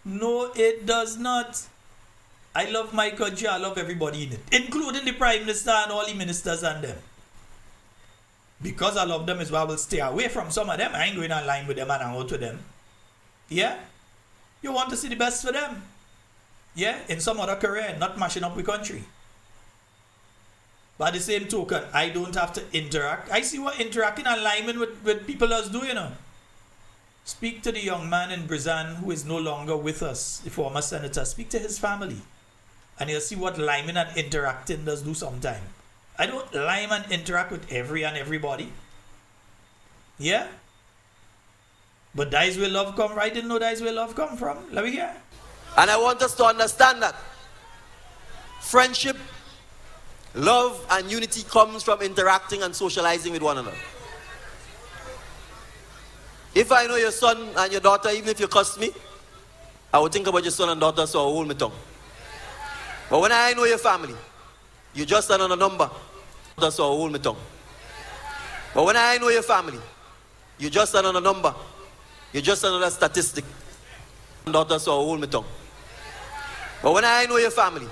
Speaker 2: No, it does not. I love my country. I love everybody in it, including the Prime Minister and all the ministers and them. Because I love them is why I will stay away from some of them. I ain't going online with them and hang out with them. Yeah? You want to see the best for them. Yeah? In some other career, not mashing up with country. By the same token, I don't have to interact. I see what interacting online with people does do, you know. Speak to the young man in Brazil who is no longer with us, the former senator. Speak to his family. And you'll see what liming and interacting does do sometime. I don't lime and interact with every and everybody. Yeah? But that is where love come, right? I didn't know that is where love come from. Let me hear.
Speaker 7: And I want us to understand that friendship, love, and unity comes from interacting and socializing with one another. If I know your son and your daughter, even if you cuss me, I would think about your son and daughter, so I will hold my tongue. But when I know your family, you just another number, so I will hold my tongue. But when I know your family, you just another number, you're just another statistic, daughter, so I will hold my tongue. But when I know your family,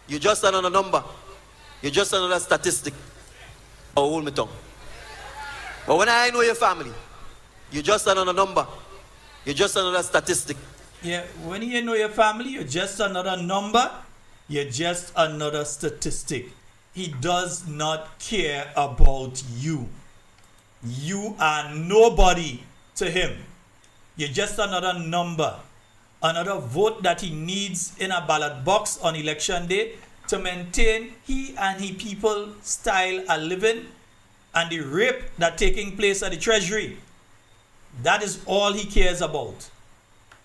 Speaker 7: you just another number, you're just another statistic, I will hold my tongue. But when I know your family, you're just another number. You're just another statistic.
Speaker 2: Yeah, when you know your family, you're just another number. You're just another statistic. He does not care about you. You are nobody to him. You're just another number. Another vote that he needs in a ballot box on election day to maintain he and his people style of living and the rape that taking place at the treasury. That is all he cares about.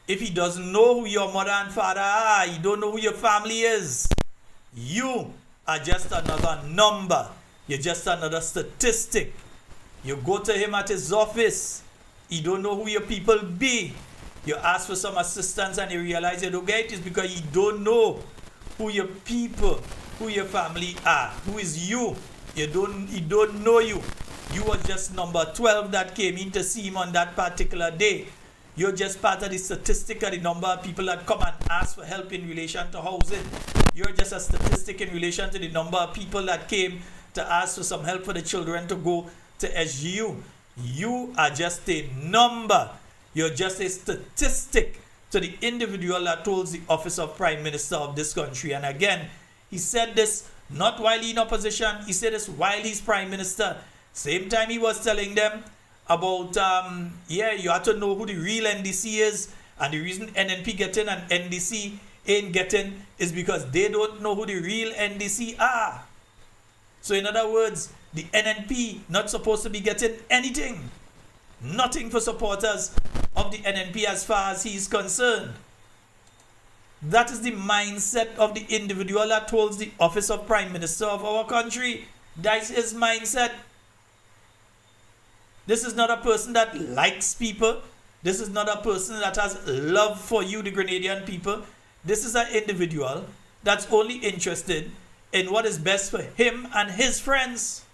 Speaker 2: If he doesn't know who your mother and father are, you don't know who your family is, you are just another number. You're just another statistic. You go to him at his office, he don't know who your people be. You ask for some assistance and you realize you don't get it. It's because you don't know who your people, who your family are. Who is you? He don't know you. You were just number 12 that came in to see him on that particular day. You're just part of the statistic of the number of people that come and ask for help in relation to housing. You're just a statistic in relation to the number of people that came to ask for some help for the children to go to SGU. You are just a number. You're just a statistic to the individual that holds the office of Prime Minister of this country. And again, he said this not while he's in opposition. He said this while he's Prime Minister. Same time he was telling them about, you have to know who the real NDC is. And the reason NNP getting and NDC ain't getting is because they don't know who the real NDC are. So in other words, the NNP not supposed to be getting anything. Nothing for supporters of the NNP as far as he is concerned. That is the mindset of the individual that holds the office of Prime Minister of our country. That is his mindset. This is not a person that likes people. This is not a person that has love for you, the Grenadian people. This is an individual that's only interested in what is best for him and his friends.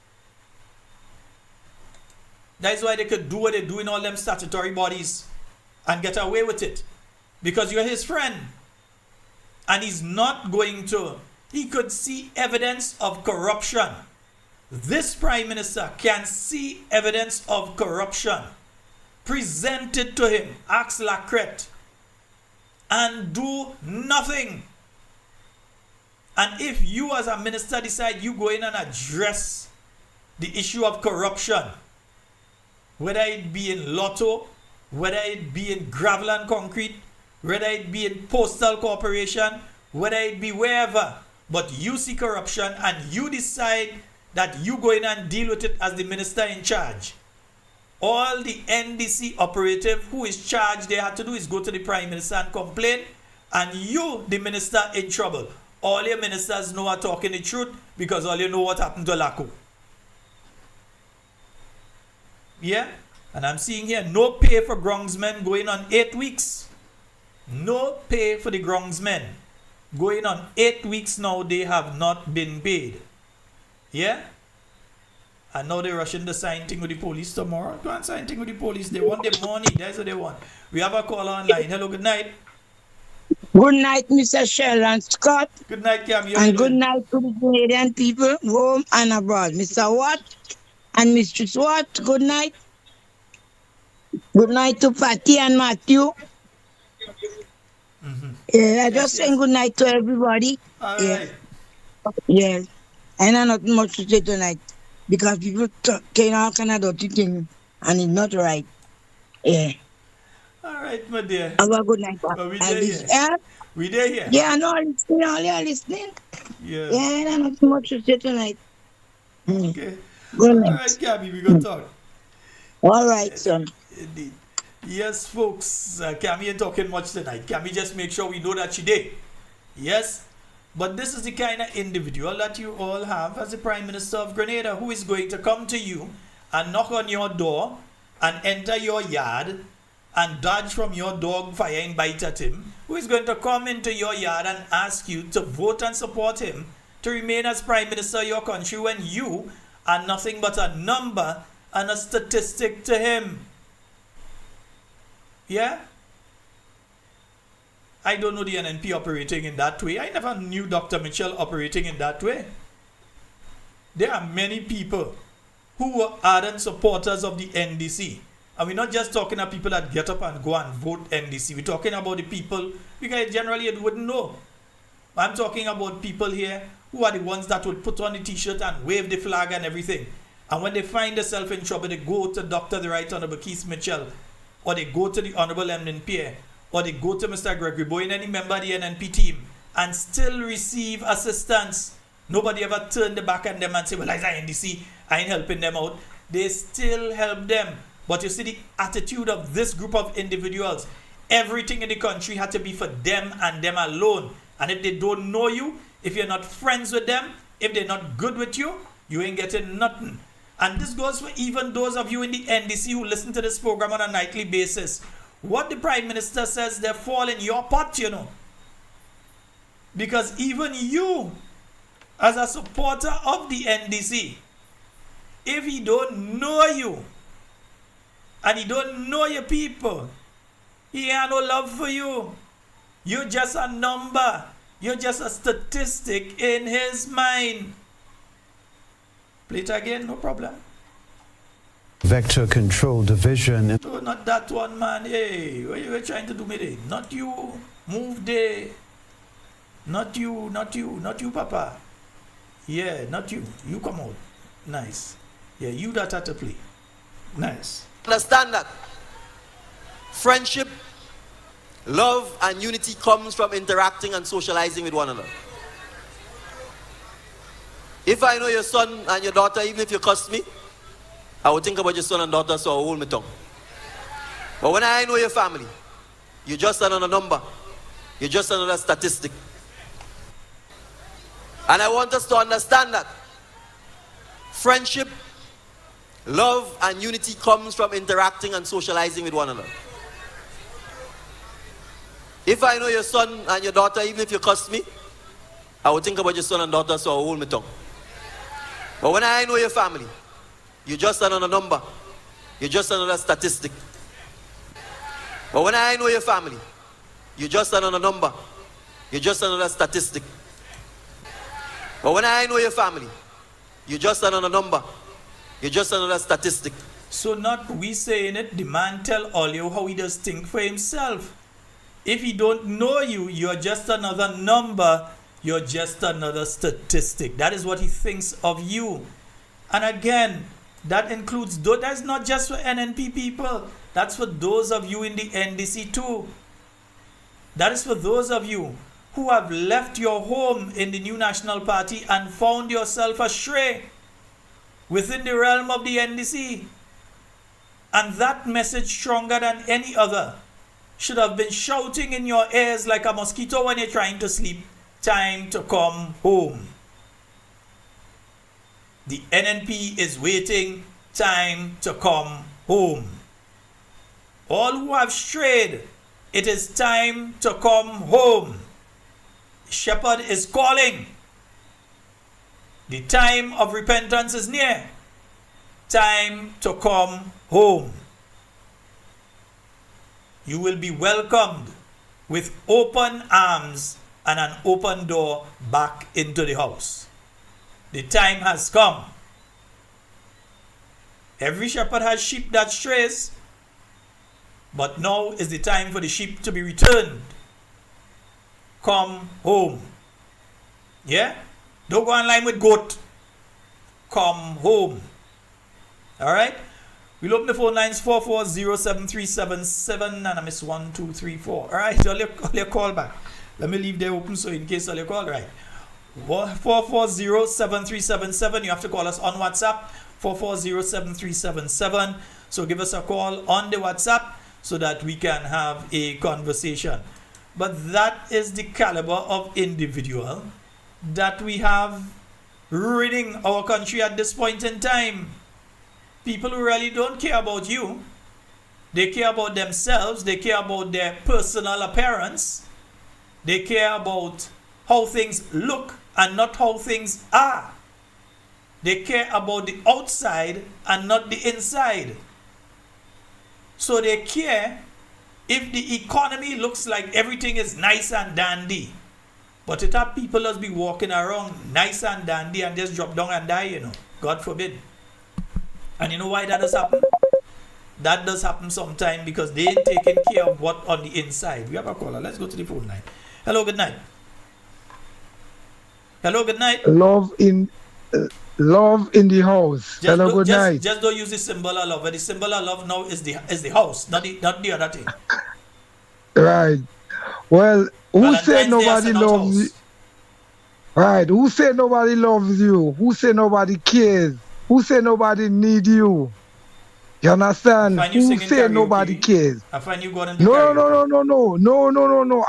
Speaker 2: That's why they could do what they do in all them statutory bodies and get away with it. Because you're his friend. And he's not going to. He could see evidence of corruption. This Prime Minister can see evidence of corruption. Present it to him. Ask Lacrette. And do nothing. And if you as a minister decide you go in and address the issue of corruption, whether it be in Lotto, whether it be in gravel and concrete, whether it be in postal corporation, whether it be wherever, but you see corruption and you decide that you go in and deal with it as the minister in charge, all the NDC operative who is charged, they had to do is go to the Prime Minister and complain, and you, the minister, in trouble. All your ministers know are talking the truth because all you know what happened to Laco. Yeah? And I'm seeing here, no pay for groundsmen going on 8 weeks. No pay for the groundsmen. Going on 8 weeks now, they have not been paid. Yeah? And now they're rushing the sign thing with the police tomorrow. Go and sign thing with the police. They want the money. That's what they want. We have a caller online. Hello, good night.
Speaker 8: Good night, Mr. Sheldon Scott.
Speaker 2: Good night, Cam.
Speaker 8: And good night to the Canadian people, home and abroad. Mr. Watt and Mistress Watt, good night. Good night to Patty and Matthew. Yeah, I just saying good night to everybody.
Speaker 2: All
Speaker 8: yeah.
Speaker 2: right.
Speaker 8: Yeah. And I'm not much to say tonight because people can all kind of dirty things and it's not right. Yeah.
Speaker 2: All right, my dear.
Speaker 8: Have a good night.
Speaker 2: Well, we there here. We there here.
Speaker 8: Yeah, I know. Listening, all you listening.
Speaker 2: Yeah.
Speaker 8: Yeah, I'm not much to say tonight.
Speaker 2: Okay.
Speaker 8: Good night.
Speaker 2: All right, Gabby, we gonna talk.
Speaker 8: All right, son.
Speaker 2: Indeed. Yes, folks. Cammy ain't talking much tonight. Cammy just make sure we know that she did. Yes. But this is the kind of individual that you all have as the Prime Minister of Grenada, who is going to come to you and knock on your door and enter your yard and dodge from your dog fire and bite at him, who is going to come into your yard and ask you to vote and support him to remain as Prime Minister of your country when you are nothing but a number and a statistic to him. Yeah? I don't know the NNP operating in that way. I never knew Dr. Mitchell operating in that way. There are many people who were ardent supporters of the NDC. And we're not just talking about people that get up and go and vote NDC. We're talking about the people, because generally you wouldn't know. I'm talking about people here who are the ones that would put on the t-shirt and wave the flag and everything. And when they find themselves in trouble, they go to Dr. the Right Honorable Keith Mitchell, or they go to the Honorable Emlyn Pierre, or they go to Mr. Gregory Boyne, any member of the NNP team, and still receive assistance. Nobody ever turned the back on them and say, well, as a NDC, I ain't helping them out. They still help them. But you see the attitude of this group of individuals. Everything in the country had to be for them and them alone. And if they don't know you, if you're not friends with them, if they're not good with you, you ain't getting nothing. And this goes for even those of you in the NDC who listen to this program on a nightly basis. What the Prime Minister says, they fall in your pot, you know. Because even you, as a supporter of the NDC, if he don't know you, and he don't know your people, he ain't no love for you. You're just a number. You're just a statistic in his mind. Play it again, no problem.
Speaker 5: Vector Control Division.
Speaker 2: Oh, not that one, man. Hey, what you were trying to do me there? Not you. Move there. Not you, not you, not you, Papa. Yeah, not you. You come out. Nice. Yeah, you that had to play. Nice.
Speaker 7: Understand that friendship, love, and unity comes from interacting and socializing with one another. If I know your son and your daughter, even if you cuss me, I would think about your son and daughter, so I hold my tongue. But when I know your family, you're just another number. You're just another statistic. And I want us to understand that friendship, love, and unity comes from interacting and socializing with one another. If I know your son and your daughter, even if you cuss me, I would think about your son and daughter, so I hold my tongue. But when I know your family, you're just another number. You're just another statistic. But when I know your family, you're just another number. You're just another statistic. But when I know your family, you're just another number. You're just another statistic.
Speaker 2: So not we saying it, the man tell all you how he does think for himself. If he don't know you, you're just another number. You're just another statistic. That is what he thinks of you. And again, that includes, that's not just for NNP people. That's for those of you in the NDC too. That is for those of you who have left your home in the New National Party and found yourself astray within the realm of the NDC. And that message, stronger than any other, should have been shouting in your ears like a mosquito when you're trying to sleep. Time to come home. The NNP is waiting. Time to come home. All who have strayed, it is time to come home. Shepherd is calling. The time of repentance is near. Time to come home. You will be welcomed with open arms and an open door back into the house. The time has come. Every shepherd has sheep that strays, but now is the time for the sheep to be returned. Come home. Yeah? Don't go online with goat. Come home. Alright? We'll open the phone lines 440-7377 and I miss 1234. Alright, all your call back. Let me leave there open so in case all your call, right? 440-7377. You have to call us on WhatsApp. 440-7377. So give us a call on the WhatsApp so that we can have a conversation. But that is the caliber of individual that we have ruining our country at this point in time. People who really don't care about you. They care about themselves. They care about their personal appearance. They care about how things look and not how things are. They care about the outside and not the inside. So they care if the economy looks like everything is nice and dandy. But it have people just be walking around nice and dandy and just drop down and die, God forbid. And you know why that does happen? That does happen sometime because they ain't taking care of what on the inside. We have a caller. Let's go to the phone line. Hello, good night. Hello, good night.
Speaker 9: Love in the house. Hello, good night.
Speaker 2: Just don't use the symbol of love. But the symbol of love now is the house, not the other thing.
Speaker 9: Right. Well, who said nobody loves you? Right. Who said nobody loves you? Who said nobody cares? Who said nobody need you? You understand? Who said nobody cares?
Speaker 2: I find you going into
Speaker 9: No.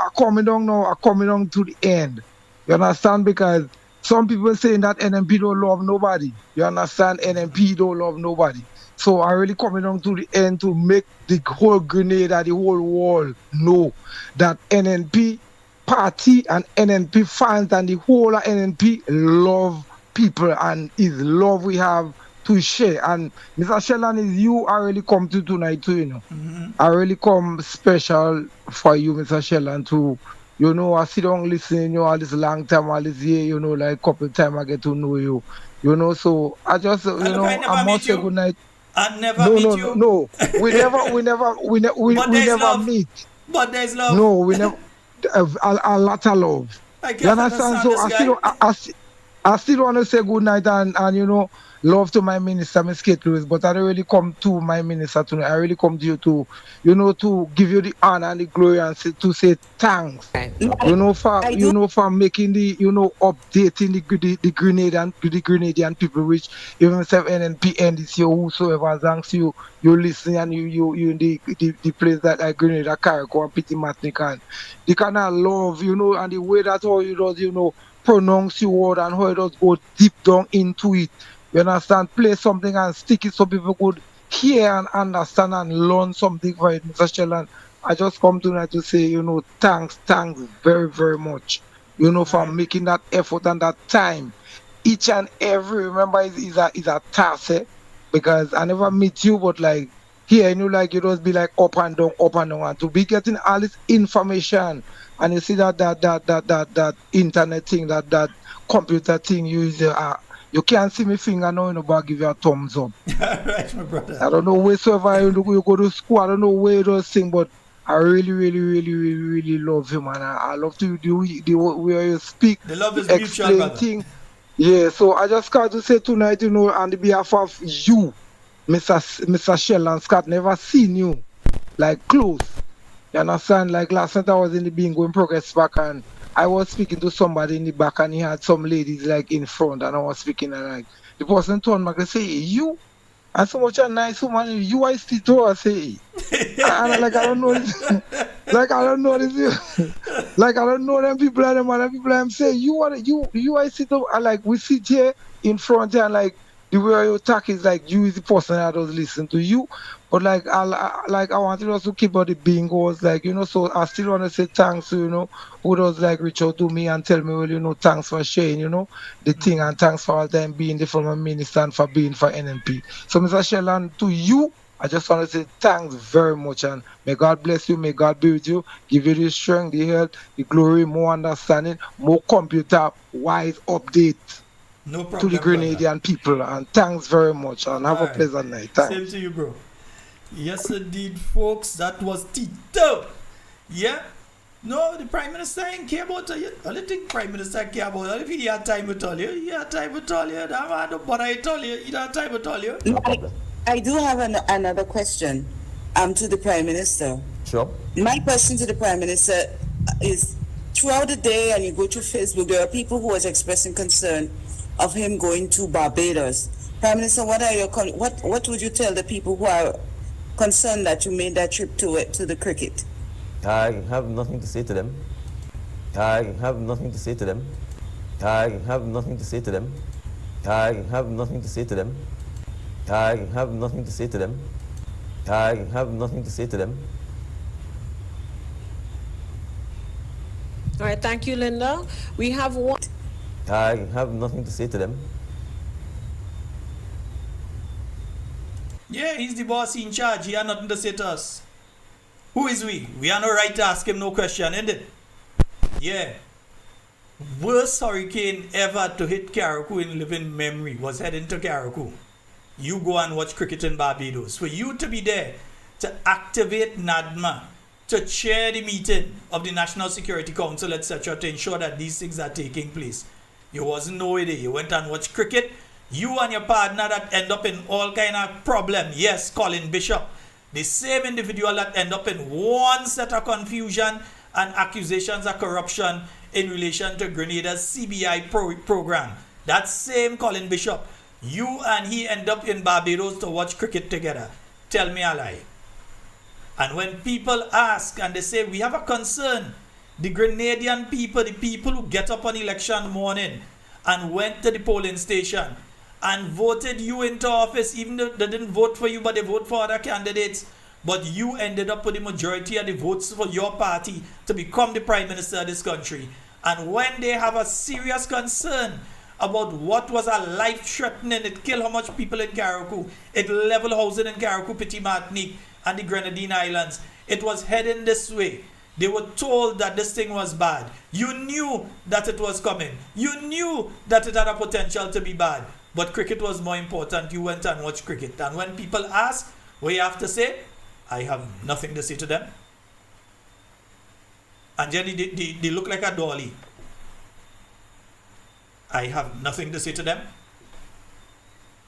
Speaker 9: I'm coming down now. I'm coming down to the end. You understand? Because some people saying that NNP don't love nobody. You understand? NNP don't love nobody. So I really coming down to the end to make the whole Grenada, the whole world know that NNP party and NNP fans and the whole of NNP love people and is love we have to share. And Mr. Sheldon, is you I really come to tonight too,
Speaker 2: Mm-hmm.
Speaker 9: I really come special for you, Mr. Sheldon, to I sit down listening, all this long time, all this year, like couple time I get to know you. So I just I must say good night.
Speaker 2: I never meet you.
Speaker 9: No. We never meet.
Speaker 2: But there's love.
Speaker 9: No, we never a lot of love.
Speaker 2: You
Speaker 9: understand? So I still want to say good night and love to my minister, Ms. Kate Lewis, but I don't really come to my minister tonight. I really come to you to, to give you the honor and the glory and to say thanks. For making the, updating the Grenadian people, which even myself NNP, NDC, or whosoever, thanks you listen and you in the place that like Grenada, Carriacou, and Petit Matnik, and the kind of love, and the way that how you does, pronounce your word and how it does go deep down into it. You understand? Play something and stick it so people could hear and understand and learn something from it, Mr. Sheldon. I just come tonight to say, thanks very, very much. for making that effort and that time. Each and every, remember, is a task, because I never meet you, but like here, like you just be like up and down, and to be getting all this information, and you see that internet thing, that computer thing, you can't see me finger now, but give you a thumbs up.
Speaker 2: Right, my brother.
Speaker 9: I don't know wheresoever you go to school, I don't know where those things, but I really, really, really, really, really love you, man. I love to the way you speak,
Speaker 2: The love is mutual,
Speaker 9: explain
Speaker 2: brother.
Speaker 9: things. Yeah, so I just got to say tonight, on the behalf of you, Mr. Sheldon Scott, never seen you like close. You understand? Like last night I was in the bingo in Progress back, and I was speaking to somebody in the back, and he had some ladies like in front, and I was speaking, and like the person turned back and say, you? And so much a nice woman, you I still to her, say. And like I don't know this. Like I don't know this. Like I don't know them people and them other people. I'm saying you I sit up, and like we sit here in front here, and like the way you talk is like you is the person that does listen to you. But like I wanted us to keep out the bingos, like so I still want to say thanks to who does like reach out to me and tell me, well, thanks for sharing, the thing, and thanks for all time being the former minister and for being for NNP. So Mr. Sheldon, to you, I just want to say thanks very much, and may God bless you, may God be with you, give you the strength, the health, the glory, more understanding, more computer-wise update.
Speaker 2: No problem,
Speaker 9: to the Grenadian people, and thanks very much, and have a pleasant night. Thanks.
Speaker 2: Same to you, bro. Yes, indeed, folks. That was Tito. Yeah. No, the Prime Minister ain't care about you. I don't think Prime Minister care about you. If he had time to tell you, he had time to tell you. That man don't bother to tell you. He don't have time to tell you.
Speaker 10: I do have another question to the Prime Minister.
Speaker 11: Sure.
Speaker 10: My question to the Prime Minister is, throughout the day, and you go to Facebook, there are people who are expressing concern of him going to Barbados. Prime Minister, what would you tell the people who are concerned that you made that trip to the cricket?
Speaker 11: I have nothing to say to them. I have nothing to say to them. I have nothing to say to them. I have nothing to say to them. I have nothing to say to them. I have nothing to say to them.
Speaker 12: All right, thank you, Linda. We have one.
Speaker 11: I have nothing to say to them.
Speaker 2: Yeah, he's the boss in charge. He had nothing to say to us. Who is we? We have no right to ask him no question, isn't it? Yeah. Worst hurricane ever to hit Carriacou in living memory was heading to Carriacou. You go and watch cricket in Barbados. For you to be there to activate NADMA, to chair the meeting of the National Security Council, etc., to ensure that these things are taking place. You wasn't nowhere there. You went and watched cricket. You and your partner that end up in all kind of problem. Yes, Colin Bishop. The same individual that end up in one set of confusion and accusations of corruption in relation to Grenada's CBI program. That same Colin Bishop. You and he end up in Barbados to watch cricket together. Tell me a lie. And when people ask and they say, we have a concern, the Grenadian people, the people who get up on election morning and went to the polling station and voted you into office, even though they didn't vote for you, but they vote for other candidates, but you ended up with the majority of the votes for your party to become the Prime Minister of this country. And when they have a serious concern about what was a life-threatening, it killed how much people in Carriacou, it leveled housing in Carriacou, Petit Martinique, and the Grenadine Islands, it was heading this way. They were told that this thing was bad. You knew that it was coming. You knew that it had a potential to be bad. But cricket was more important. You went and watched cricket. And when people ask, what you have to say? I have nothing to say to them. And Jenny, they look like a dolly. I have nothing to say to them.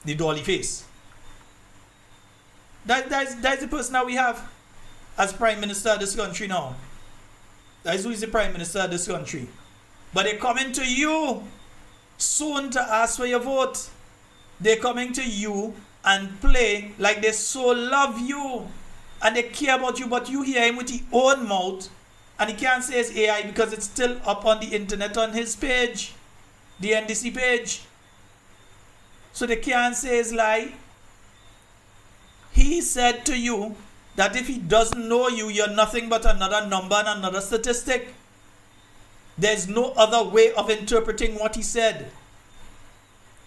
Speaker 2: The dolly face. That's the person that we have as Prime Minister of this country now. That is who is the Prime Minister of this country. But they're coming to you soon to ask for your vote. They're coming to you and play like they so love you and they care about you, but you hear him with his own mouth and he can't say it's AI because it's still up on the internet on his page, the NDC page. So they can't say it's lie. He said to you that if he doesn't know you, you're nothing but another number and another statistic. There's no other way of interpreting what he said.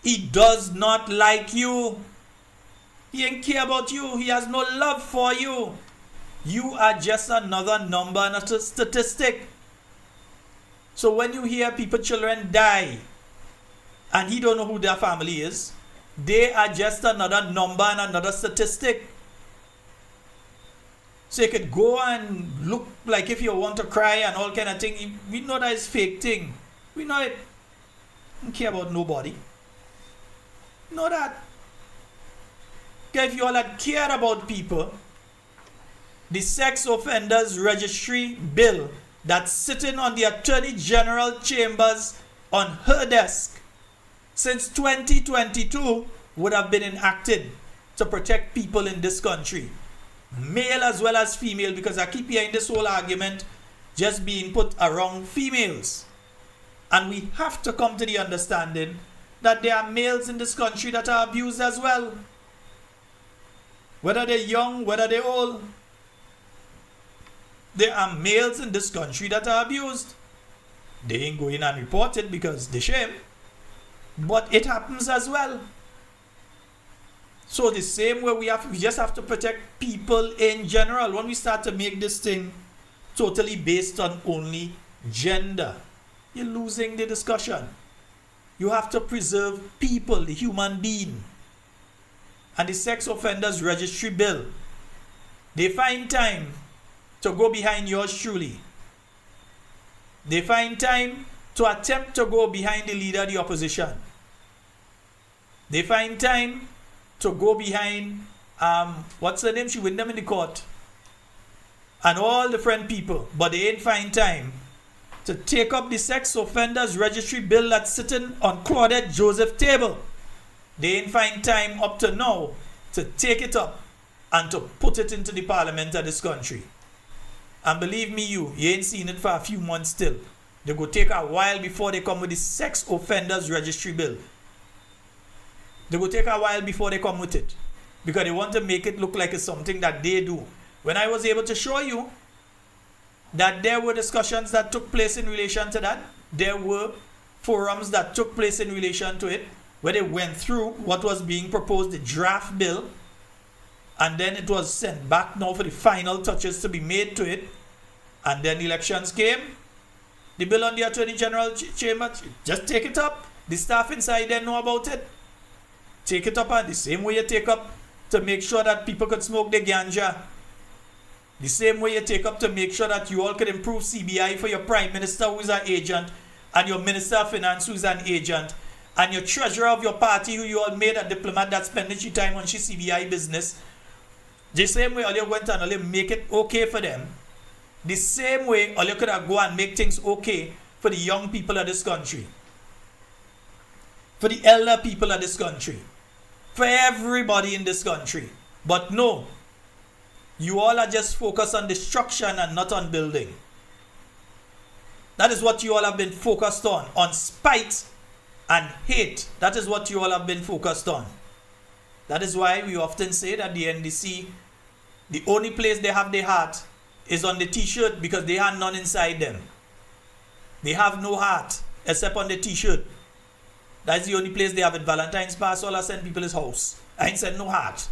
Speaker 2: He does not like you. He ain't care about you. He has no love for you. You are just another number and a statistic. So when you hear people, children die, and he don't know who their family is, they are just another number and another statistic. So you could go and look like if you want to cry and all kind of thing. We know that it's fake thing. We know it. Don't care about nobody. Know that. If you all had cared about people, the sex offenders registry bill that's sitting on the Attorney General chambers on her desk since 2022 would have been enacted to protect people in this country, male as well as female, because I keep hearing this whole argument just being put around females. And we have to come to the understanding that there are males in this country that are abused as well. Whether they're young, whether they're old, there are males in this country that are abused. They ain't go in and report it because they shame. But it happens as well. So the same way we just have to protect people in general. When we start to make this thing totally based on only gender, you're losing the discussion. You have to preserve people, the human being. And the sex offenders registry bill, they find time to go behind yours truly. They find time to attempt to go behind the leader of the opposition. They find time to go behind, what's her name? She win them in the court. And all different people. But they ain't find time to take up the sex offenders registry bill that's sitting on Claudette Joseph's table. They ain't find time up to now to take it up and to put it into the parliament of this country. And believe me, you ain't seen it for a few months still. They go take a while before they come with the sex offenders registry bill. They go take a while before they come with it, because they want to make it look like it's something that they do. When I was able to show you that there were discussions that took place in relation to that, there were forums that took place in relation to it, where they went through what was being proposed, the draft bill, and then it was sent back now for the final touches to be made to it. And then elections came. The bill on the Attorney General chamber, just take it up. The staff inside there know about it. Take it up, and the same way you take up to make sure that people could smoke the ganja. The same way you take up to make sure that you all could improve CBI for your Prime Minister, who is an agent, and your Minister of Finance, who is an agent, and your treasurer of your party, who you all made a diplomat that's spending your time on his CBI business. The same way all you went and all you make it okay for them. The same way all you could have go and make things okay for the young people of this country. For the elder people of this country. For everybody in this country. But no, you all are just focused on destruction and not on building. That is what you all have been focused on spite and hate. That is what you all have been focused on. That is why we often say that the NDC, the only place they have their heart is on the t-shirt, because they have none inside them. They have no heart except on the t-shirt. That's the only place they have it. Valentine's pass, all I send people is house. I ain't send no heart.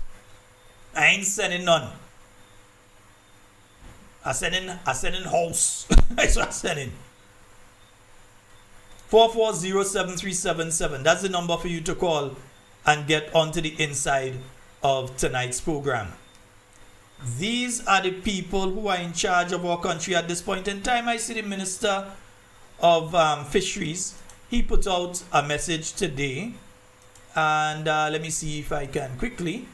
Speaker 2: I ain't sending none. I sending house. That's what I'm sending. 4407377. That's the number for you to call and get onto the inside of tonight's program. These are the people who are in charge of our country at this point in time. I see the Minister of Fisheries. He put out a message today, and let me see if I can quickly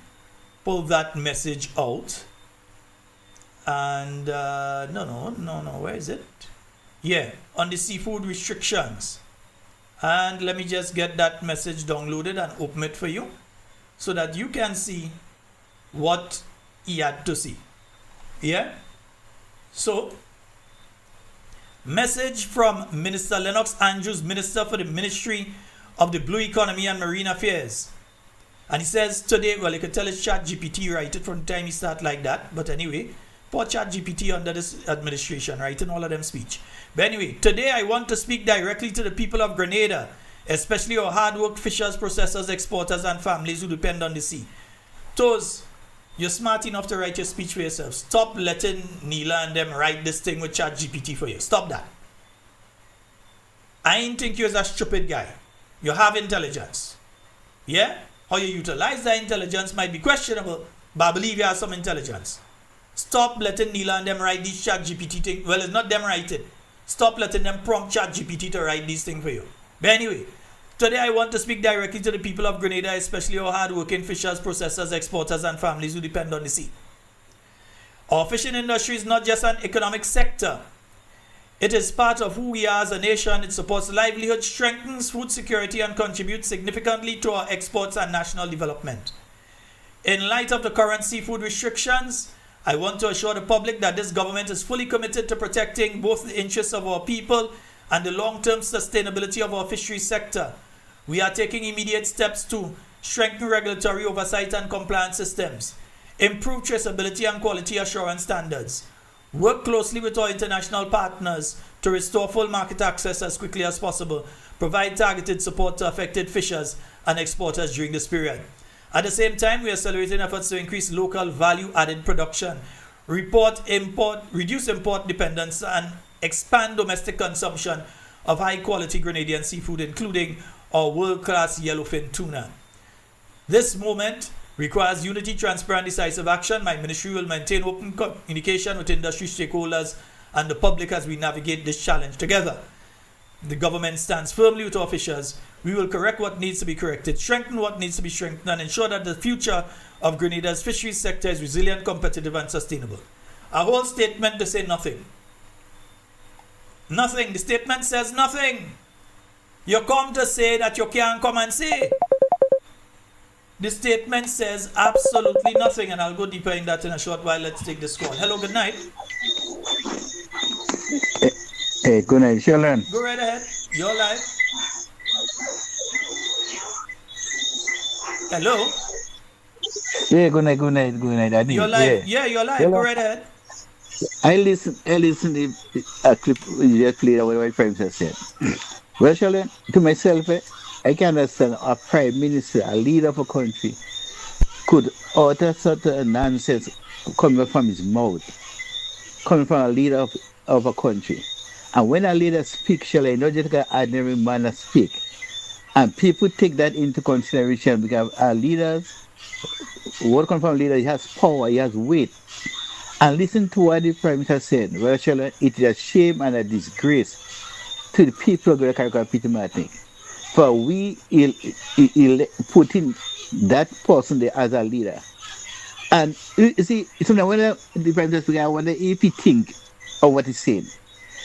Speaker 2: pull that message out. And no, where is it? Yeah, on the seafood restrictions. And let me just get that message downloaded and open it for you so that you can see what he had to see. Yeah? So, message from Minister Lennox Andrews, Minister for the Ministry of the Blue Economy and Marine Affairs. And he says today, well, you can tell it's ChatGPT, write it from the time he start like that. But anyway, for ChatGPT under this administration, right? In all of them speech. But anyway, today I want to speak directly to the people of Grenada, especially our hard-worked fishers, processors, exporters, and families who depend on the sea. Toes, you're smart enough to write your speech for yourself. Stop letting Neela and them write this thing with ChatGPT for you. Stop that. I ain't think you're a stupid guy. You have intelligence. Yeah? How you utilize that intelligence might be questionable, but I believe you have some intelligence. Stop letting Neela and them write these ChatGPT things. Well, it's not them writing. Stop letting them prompt ChatGPT to write these things for you. But anyway, today I want to speak directly to the people of Grenada, especially our hard-working fishers, processors, exporters, and families who depend on the sea. Our fishing industry is not just an economic sector. It is part of who we are as a nation. It supports livelihood, strengthens food security, and contributes significantly to our exports and national development. In light of the current seafood restrictions, I want to assure the public that this government is fully committed to protecting both the interests of our people and the long-term sustainability of our fisheries sector. We are taking immediate steps to strengthen regulatory oversight and compliance systems, improve traceability and quality assurance standards, work closely with our international partners to restore full market access as quickly as possible, provide targeted support to affected fishers and exporters during this period. At the same time, we are accelerating efforts to increase local value-added production, reduce import dependence, and expand domestic consumption of high-quality Grenadian seafood, including our world-class yellowfin tuna. This moment requires unity, transparent, decisive action. My ministry will maintain open communication with industry stakeholders and the public as we navigate this challenge together. The government stands firmly with our fishers. We will correct what needs to be corrected, strengthen what needs to be strengthened, and ensure that the future of Grenada's fisheries sector is resilient, competitive, and sustainable. A whole statement to say nothing. Nothing. The statement says nothing. You come to say that you can't come and say. The statement says absolutely nothing, and I'll go deeper in that in a short while. Let's take this call. Hello, good night.
Speaker 13: Hey, good night, Sheldon.
Speaker 2: Go right ahead. You're live. Hello.
Speaker 13: Yeah, good night, good night, good night. Adi.
Speaker 2: You're live. Yeah, you're live.
Speaker 13: Hello.
Speaker 2: Go right ahead.
Speaker 13: I listen to a clip you just played what my Prime Minister said. Well, Sheldon, to myself, I can understand a Prime Minister, a leader of a country, could utter such a nonsense coming from his mouth, coming from a leader of a country. And when a leader speaks, Sheldon, not just an ordinary man speak. And people take that into consideration because our leaders, what comes from a leader, he has power, he has weight. And listen to what the Prime Minister said. Well, Sheldon, it is a shame and a disgrace to the people of Carriacou, Peter Martin, for we putting that person there as a leader. And you see, sometimes when the Prime Minister speaks, I wonder if he think of what he's saying.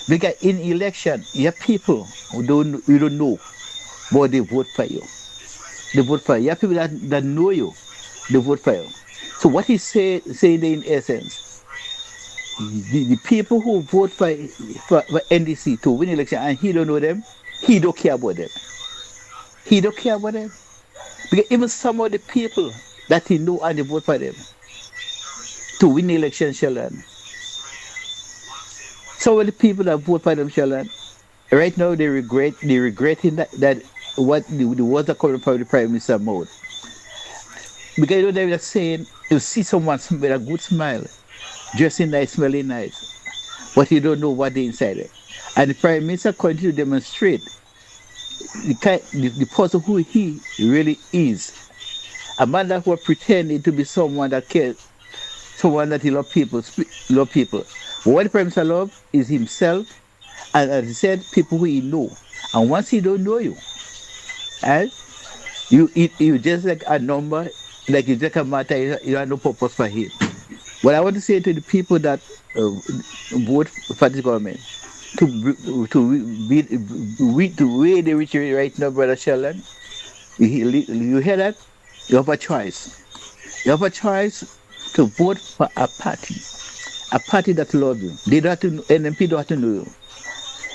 Speaker 13: Because in election, you have people who you don't know, but they vote for you. They vote for you. You have people that know you, they vote for you. So what he's saying in essence, the people who vote for NDC to win election and he don't know them, he don't care about them. He don't care about them. Because even some of the people that he know and they vote for them to win the election, Sheldon. Some of the people that vote for them, Sheldon, right now they're regretting that what the words are coming from the Prime Minister's mouth. Because you know they're saying, you see someone with a good smile, dressing nice, smelling nice, but you don't know what they inside it. And the Prime Minister continues to demonstrate the person who he really is. A man that was pretending to be someone that cares, someone that he loves people. But what the Prime Minister loves is himself, and as he said, people who he know. And once he don't know you, you just like a number, like you just a matter, you have no purpose for him. What I want to say to the people that vote for this government, to way they reach right now, Brother Sheldon, you hear that? You have a choice. You have a choice to vote for a party that loves you. They don't have to, NMP don't have to know you.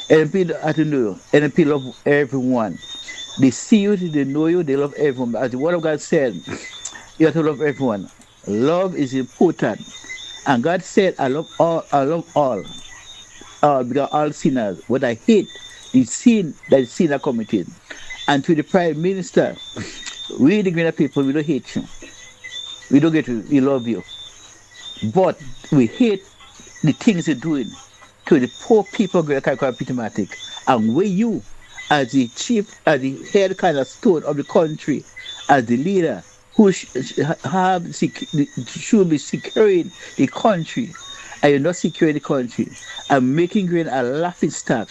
Speaker 13: NMP don't have to know you. NMP love everyone. They see you, they know you, they love everyone. As the Word of God said, you have to love everyone. Love is important. And God said, I love all, because all sinners. What I hate is sin that the sinner committed. And to the Prime Minister, we the Grenada people, we don't hate you. We don't get you, we love you. But we hate the things you're doing to the poor people of Carriacou. And where you, as the chief, as the head kind of stone of the country, as the leader who should be securing the country, and you're not securing the country, and making Grenada a laughing stock.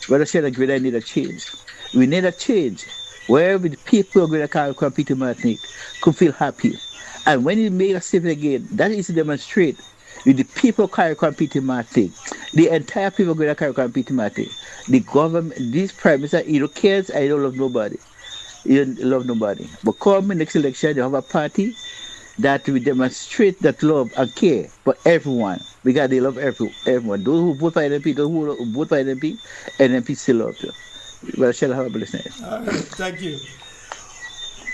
Speaker 13: Brother Sheldon, Grenada need a change. We need a change where the people of Carriacou could feel happy. And when you make a statement again, that is to demonstrate with the people of Carriacou, the entire people of Carriacou, the government, this Prime Minister, he don't care and he don't love nobody. He don't love nobody. But come in next election, you have a party that will demonstrate that love and care for everyone, because they love everyone. Those who vote for NMP, those who vote for NMP still love you. Well, shall I have a blessed night?
Speaker 2: All right, thank you.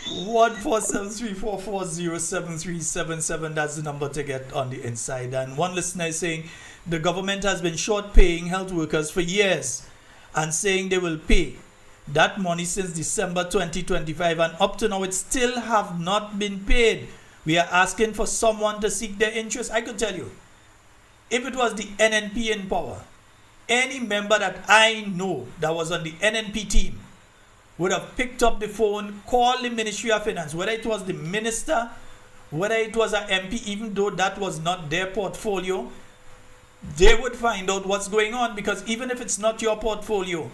Speaker 2: 14734407377, that's the number to get on the inside. And one listener is saying the government has been short paying health workers for years and saying they will pay that money since December 2025, and up to now it still have not been paid. We are asking for someone to seek their interest. I could tell you, if it was the NNP in power, any member that I know that was on the NNP team would have picked up the phone, called the Ministry of Finance, whether it was the minister, whether it was an MP, even though that was not their portfolio, they would find out what's going on, because even if it's not your portfolio,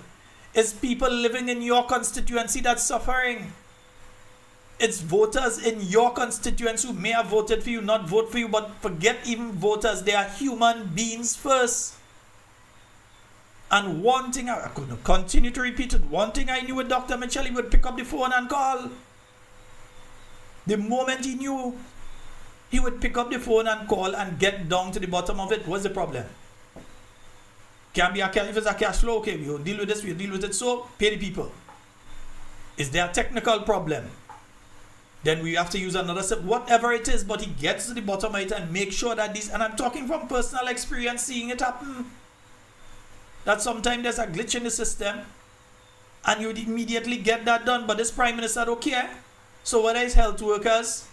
Speaker 2: it's people living in your constituency that's suffering. It's voters in your constituency who may have voted for you, not vote for you, but forget even voters, they are human beings first. And one thing, I could continue to repeat it, one thing I knew with Dr. Mitchell, he would pick up the phone and call. The moment he knew, he would pick up the phone and call and get down to the bottom of it. What's the problem? Can be if it's a cash flow, okay, we'll deal with this, we'll deal with it, so pay the people. Is there a technical problem? Then we have to use another step, whatever it is, but he gets to the bottom of it and make sure that this, and I'm talking from personal experience, seeing it happen, that sometimes there's a glitch in the system and you would immediately get that done, but this Prime Minister don't care. So whether it's health workers,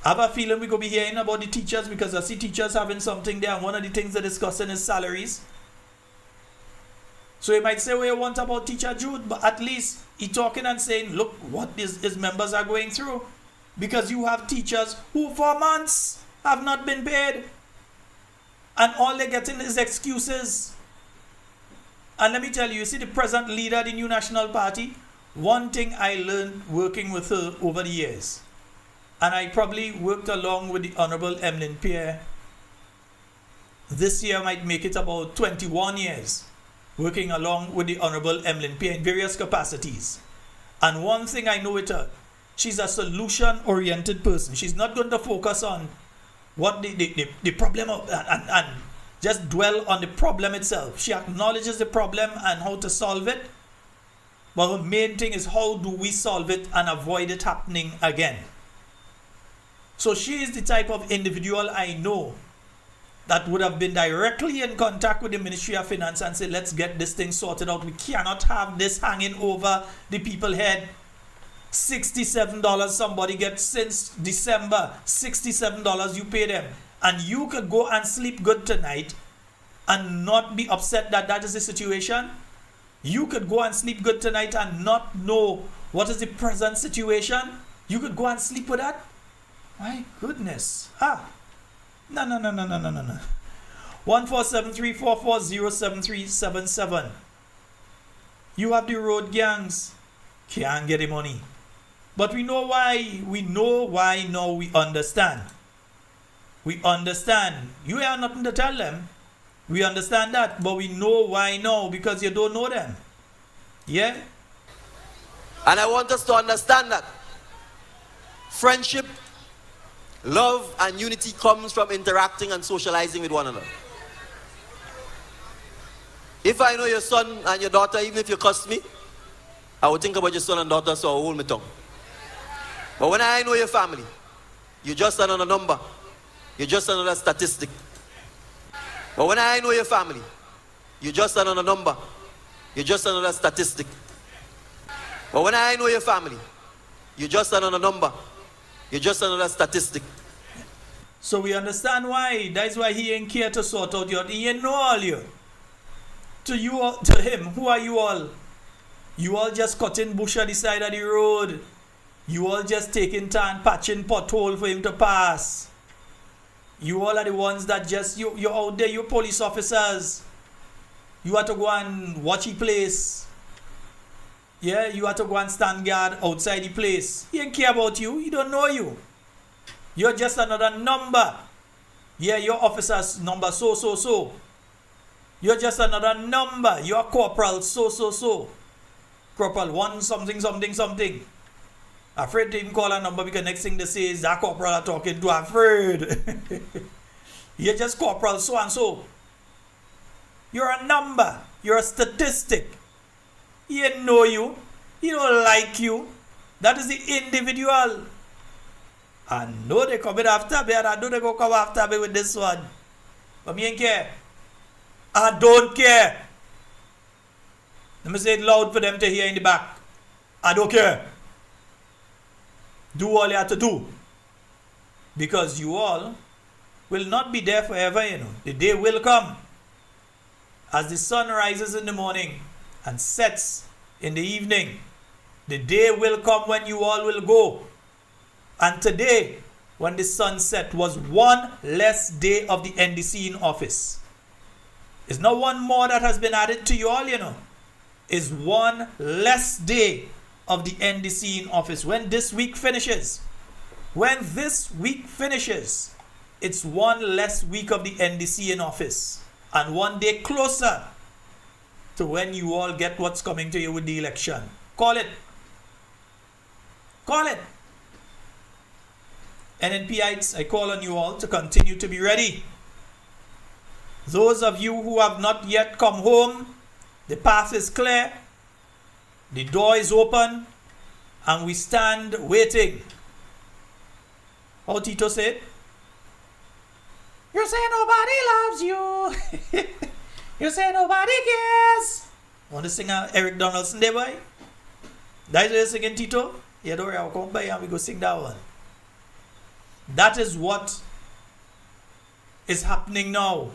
Speaker 2: I have a feeling we're going to be hearing about the teachers, because I see teachers having something there, and one of the things they're discussing is salaries. So you might say, well, you want about Teacher Jude, but at least he's talking and saying, look what his members are going through. Because you have teachers who for months have not been paid. And all they're getting is excuses. And let me tell you, see the present leader of the New National Party, one thing I learned working with her over the years, and I probably worked along with the Honorable Emlyn Pierre, this year might make it about 21 years, working along with the Honorable Emlyn Pierre in various capacities. And one thing I know with her, she's a solution-oriented person. She's not going to focus on what the problem of, and just dwell on the problem itself. She acknowledges the problem and how to solve it, but her main thing is how do we solve it and avoid it happening again. So she is the type of individual I know that would have been directly in contact with the Ministry of Finance and say, let's get this thing sorted out. We cannot have this hanging over the people's head. $67 somebody gets since December. $67 you pay them. And you could go and sleep good tonight and not be upset that that is the situation. You could go and sleep good tonight and not know what is the present situation. You could go and sleep with that. My goodness. No. 14734407377. You have the road gangs. Can't get the money. But we know why. We know why now. We understand. We understand. You have nothing to tell them. We understand that. But we know why now. Because you don't know them. Yeah?
Speaker 7: And I want us to understand that friendship, love, and unity comes from interacting and socializing with one another. If I know your son and your daughter, even if you cuss me, I would think about your son and daughter, so I hold my tongue. But when I know your family, you just stand on a number. you're just another statistic. But when I know your family, you're just another number. You're just another statistic. But when I know your family, you're just another number. You're just another statistic.
Speaker 2: So we understand why. That's why he ain't care to sort out your. He ain't know all you. To you, to him, who are you all? You all just cutting bush at the side of the road. You all just taking time patching pothole for him to pass. You all are the ones that just you're out there. You're police officers. You have to go and watch the place. Yeah, you have to go and stand guard outside the place. He ain't care about you. He don't know you. You're just another number. Yeah, your officer's number so. You're just another number. You're corporal so. Corporal 1 something. Afraid to even call a number because next thing they say is that corporal are talking to. Afraid. You're just corporal so and so. You're a number. You're a statistic. He don't know you. He don't like you. That is the individual. I know they coming after me and I know they go come after me with this one. But me ain't care. I don't care. Let me say it loud for them to hear in the back. I don't care. Do all you have to do. Because you all will not be there forever, you know. The day will come. As the sun rises in the morning and sets in the evening, the day will come when you all will go. And today, when the sun set, was one less day of the NDC in office. It's not one more that has been added to you all, you know. It's one less day of the NDC in office. When this week finishes, it's one less week of the NDC in office. And one day closer to when you all get what's coming to you with the election. Call it. NNPites, I call on you all to continue to be ready. Those of you who have not yet come home, the path is clear, the door is open, and we stand waiting. How Tito said? You say nobody loves you. You say nobody cares. Want to sing Eric Donaldson there, boy? That's what you're singing, Tito? Yeah, don't worry, I'll come by and we go sing that one. That is what is happening now.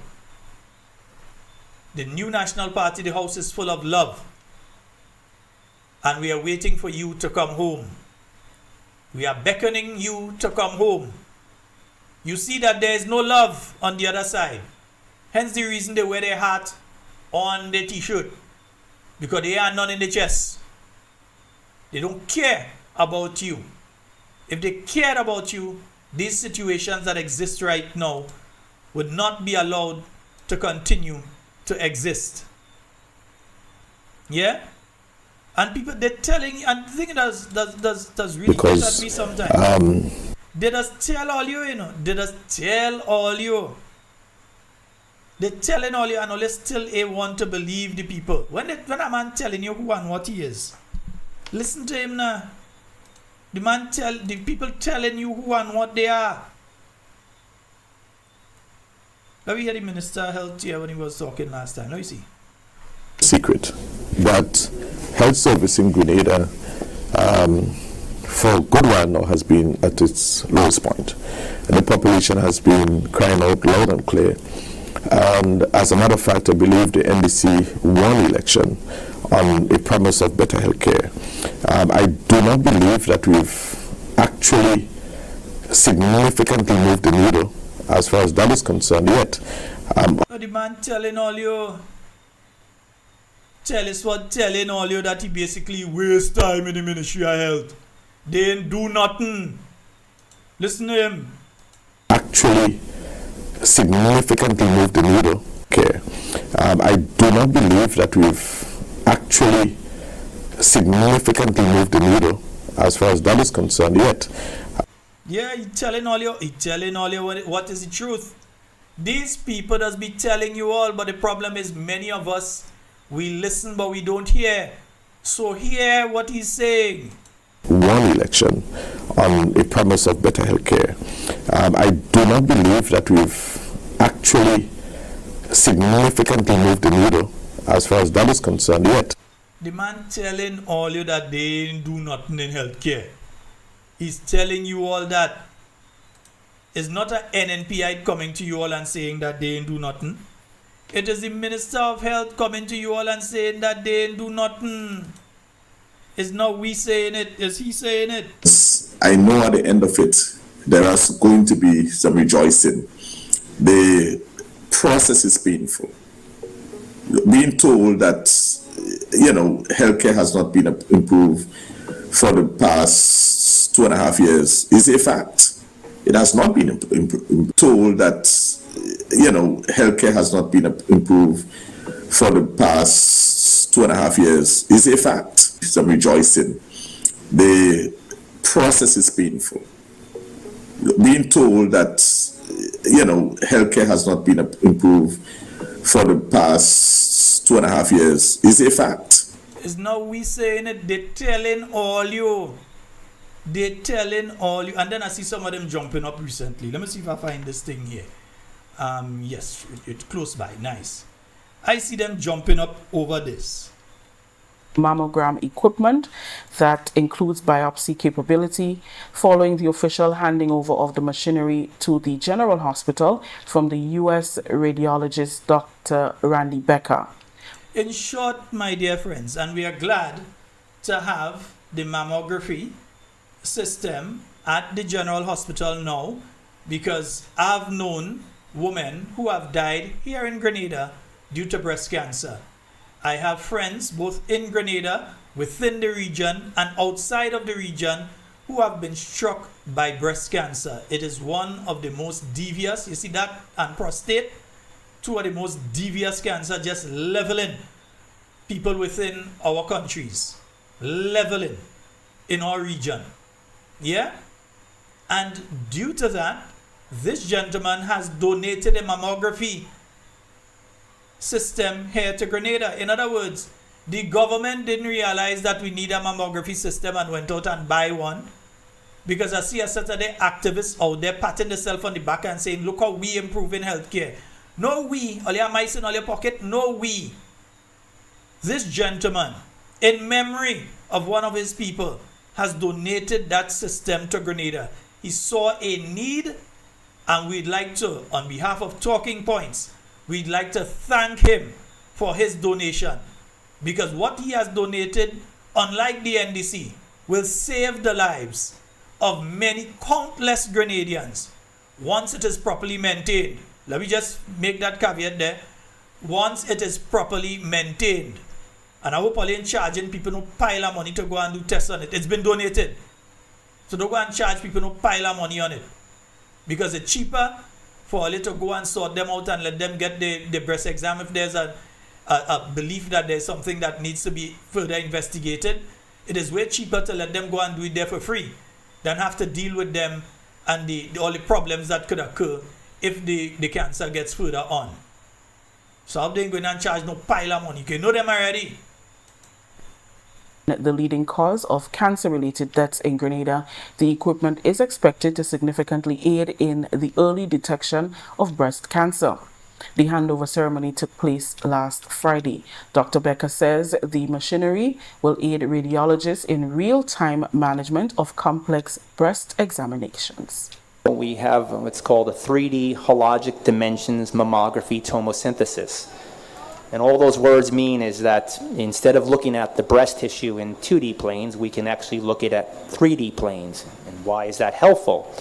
Speaker 2: The new National Party, the house is full of love. And we are waiting for you to come home. We are beckoning you to come home. You see that there is no love on the other side. Hence the reason they wear their hat on their t-shirt. Because they are none in the chest. They don't care about you. If they cared about you, these situations that exist right now would not be allowed to continue to exist. Yeah? And people, they're telling, and the thing does really get at me sometimes. They just tell all you, you know. They just tell all you. They're telling all you, and all still want to believe the people. When a man telling you who and what he is, listen to him now. The people telling you who and what they are. Have you heard the Minister of Health here when he was talking last time? Let me see.
Speaker 14: Secret that health service in Grenada for a good while now has been at its lowest point. And the population has been crying out loud and clear. And as a matter of fact, I believe the NDC won election on a promise of better health care. I do not believe that we've actually significantly moved the needle as far as that is concerned yet.
Speaker 2: The man telling all you, telling all you that he basically waste time in the Ministry of Health. They didn't do nothing. Listen to him.
Speaker 14: Actually significantly moved the needle. Okay. I do not believe that we've actually significantly moved the needle as far as that is concerned yet.
Speaker 2: Yeah, he telling all you what is the truth. These people does be telling you all, but the problem is many of us, we listen but we don't hear. So hear what he's saying.
Speaker 14: won election on a promise of better health care. I do not believe that we've actually significantly moved the needle as far as that is concerned yet.
Speaker 2: The man telling all you that they ain't do nothing in healthcare. He's telling you all that. It's not an NNPI coming to you all and saying that they ain't do nothing. It is the Minister of Health coming to you all and saying that they ain't do nothing. It's not we saying it, it's he saying it.
Speaker 14: I know at the end of it, there is going to be some rejoicing. The process is painful. Being told that, healthcare has not been improved for the past 2.5 years is a fact. It has not been told that, healthcare has not been improved for the past 2.5 years is a fact. Some rejoicing. The process is painful. Being told that, healthcare has not been improved for the past 2.5 years is a fact.
Speaker 2: It's not we saying it, they're telling all you. They're telling all you. And then I see some of them jumping up recently. Let me see if I find this thing here. Yes, it's close by. Nice. I see them jumping up over this.
Speaker 15: Mammogram equipment that includes biopsy capability following the official handing over of the machinery to the General Hospital from the U.S. radiologist Dr. Randy Becker.
Speaker 2: In short, my dear friends, and we are glad to have the mammography system at the General Hospital now, because I've known women who have died here in Grenada due to breast cancer. I have friends both in Grenada, within the region, and outside of the region who have been struck by breast cancer. It is one of the most devious, you see that, and prostate, two of the most devious cancer, just leveling people within our countries, leveling in our region. Yeah? And due to that, this gentleman has donated a mammography system here to Grenada. In other words, the government didn't realize that we need a mammography system and went out and buy one, because I see a Saturday activists out there patting themselves on the back and saying, look how we improving healthcare. No we, all your mice in all your pocket, no we. This gentleman, in memory of one of his people, has donated that system to Grenada. He saw a need, and we'd like to, on behalf of Talking Points, we'd like to thank him for his donation, because what he has donated, unlike the NDC, will save the lives of many countless Grenadians once it is properly maintained. Let me just make that caveat there. Once it is properly maintained. And I hope all in charging people no pile of money to go and do tests on it. It's been donated. So don't go and charge people no pile of money on it, because it's cheaper for all to go and sort them out and let them get the breast exam if there's a belief that there's something that needs to be further investigated. It is way cheaper to let them go and do it there for free than have to deal with them and all the problems that could occur if the cancer gets further on. So how they going and charge no pile of money? You know them already.
Speaker 15: The leading cause of cancer-related deaths in Grenada, the equipment is expected to significantly aid in the early detection of breast cancer. The handover ceremony took place last Friday. Dr. Becker says the machinery will aid radiologists in real-time management of complex breast examinations.
Speaker 16: We have what's called a 3D hologic dimensions mammography tomosynthesis. And all those words mean is that instead of looking at the breast tissue in 2D planes, we can actually look at 3D planes. And why is that helpful?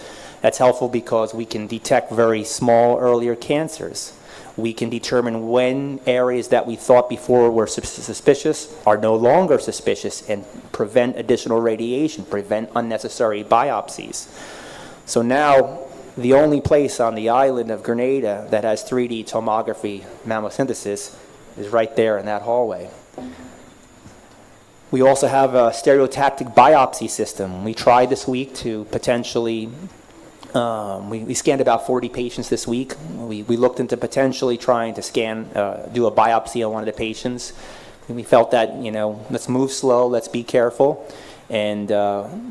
Speaker 16: That's helpful because we can detect very small, earlier cancers. We can determine when areas that we thought before were suspicious are no longer suspicious and prevent additional radiation, prevent unnecessary biopsies. So now, the only place on the island of Grenada that has 3D tomography mammosynthesis is right there in that hallway. We also have a stereotactic biopsy system. We tried this week to potentially, we scanned about 40 patients this week. We looked into potentially trying to do a biopsy on one of the patients. And we felt that, let's move slow, let's be careful. And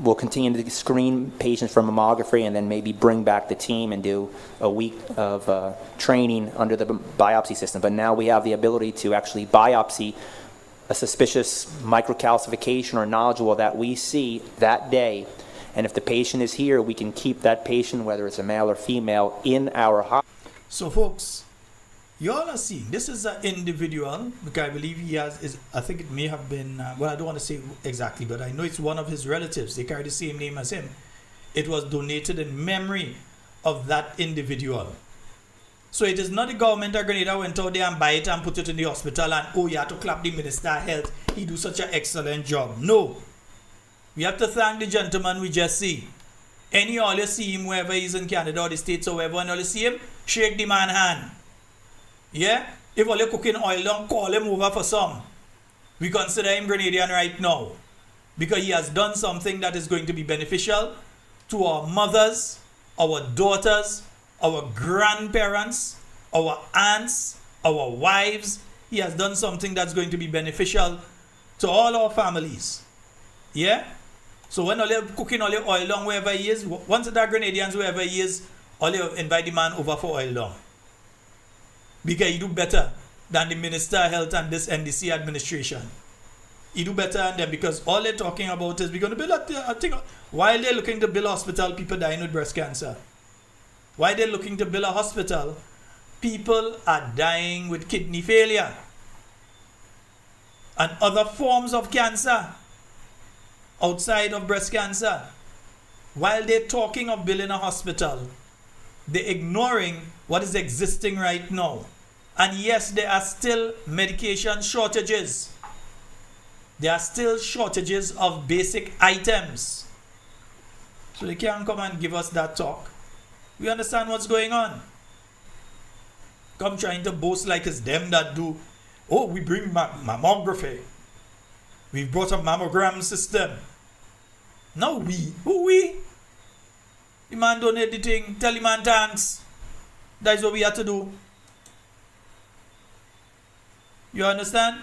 Speaker 16: we'll continue to screen patients for mammography and then maybe bring back the team and do a week of training under the biopsy system. But now we have the ability to actually biopsy a suspicious microcalcification or nodule that we see that day. And if the patient is here, we can keep that patient, whether it's a male or female, in our hospital.
Speaker 2: So folks, you all are seeing, this is an individual, because I believe he has, I think it may have been, well, I don't want to say exactly, but I know it's one of his relatives. They carry the same name as him. It was donated in memory of that individual. So it is not the government of Grenada went out there and buy it and put it in the hospital and, oh, you have to clap the Minister of Health. He do such an excellent job. No. We have to thank the gentleman we just see. Any all you see him wherever he's in Canada or the States or wherever, and all you see him, shake the man hand. Yeah? If all you cooking oil, don't call him over for some. We consider him Grenadian right now. Because he has done something that is going to be beneficial to our mothers, our daughters, our grandparents, our aunts, our wives. He has done something that's going to be beneficial to all our families. Yeah? So when all you cooking all your oil down wherever he is, once the Grenadians wherever he is, all you invite the man over for oil down. Because he do better than the Minister of Health and this NDC administration. He do better than them because all they're talking about is we're going to build a thing. While they're looking to build a hospital, people dying with breast cancer. While they're looking to build a hospital, people are dying with kidney failure and other forms of cancer outside of breast cancer. While they're talking of building a hospital, they're ignoring what is existing right now. And yes, there are still medication shortages. There are still shortages of basic items. So they can't come and give us that talk. We understand what's going on. Come trying to boast like it's them that do. Oh, we bring mammography. We've brought a mammogram system. No, we. Who we? The man donate the thing. Tell the man thanks. That's what we have to do. You understand?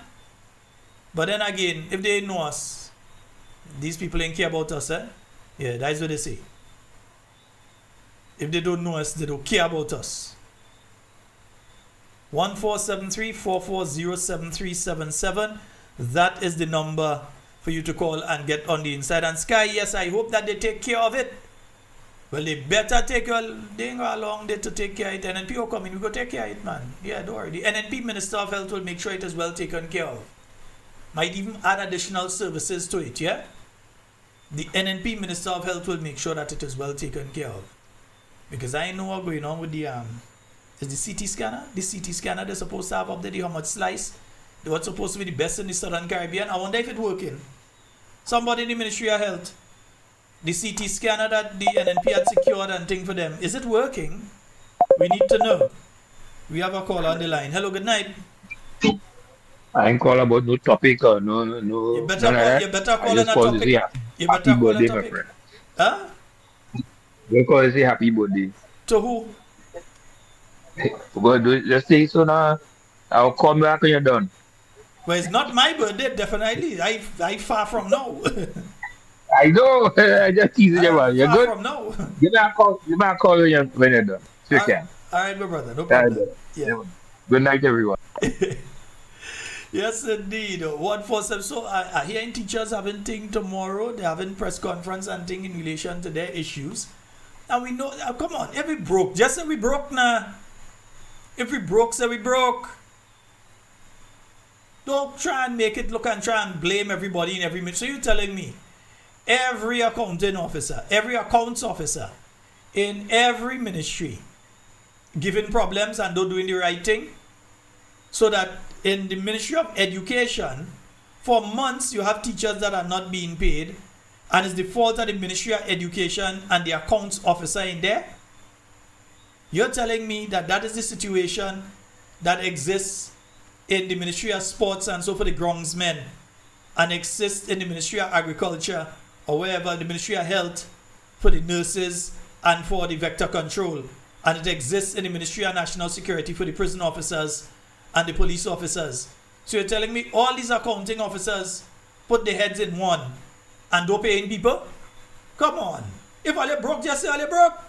Speaker 2: But then again, if they know us, these people ain't care about us, eh? Yeah, that's what they say. If they don't know us, they don't care about us. 1473-440-7377. That is the number for you to call and get on the inside. And Sky, yes, I hope that they take care of it. Well, they better take they ain't go along there to take care of it. NNP will come in, we go take care of it, man. Yeah, don't worry. The NNP Minister of Health will make sure it is well taken care of. Might even add additional services to it, yeah? The NNP Minister of Health will make sure that it is well taken care of. Because I know what's going on with the is the CT scanner. The CT scanner they're supposed to have up there, the how much slice. They were supposed to be the best in the Southern Caribbean. I wonder if it's working. Somebody in the Ministry of Health, the CT scanner that the NNP had secured and thing for them, is it working? We need to know. We have a caller on the line. Hello, good night.
Speaker 17: I ain't call about no topic or no.
Speaker 2: You better call on a topic. You better call on a topic. Huh?
Speaker 17: Because it's a happy birthday.
Speaker 2: To who?
Speaker 17: Just say so now. I'll come back when you're done.
Speaker 2: Well, it's not my birthday, definitely. I far from now.
Speaker 17: I know. I just teasing you, man. You're good.
Speaker 2: Far from now.
Speaker 17: You might call when you're done. So you can.
Speaker 2: All right, my brother. No problem. Yeah.
Speaker 17: Good night, everyone.
Speaker 2: Yes, indeed. 147. So I hearing teachers having thing tomorrow. They're having press conference and thing in relation to their issues. And we know, come on, if we broke, just say we broke now. If we broke, say we broke. Don't try and make it look and try and blame everybody in every minute. So you're telling me every accounting officer, every accounts officer in every ministry giving problems and not doing the right thing? So that in the Ministry of Education, for months you have teachers that are not being paid, and it's the fault of the Ministry of Education and the accounts officer in there? You're telling me that that is the situation that exists in the Ministry of Sports and so for the groundsmen, and exists in the Ministry of Agriculture or wherever, the Ministry of Health for the nurses and for the vector control, and it exists in the Ministry of National Security for the prison officers and the police officers. So you're telling me all these accounting officers put their heads in one and don't pay in people? Come on. If all you broke, just say all you broke.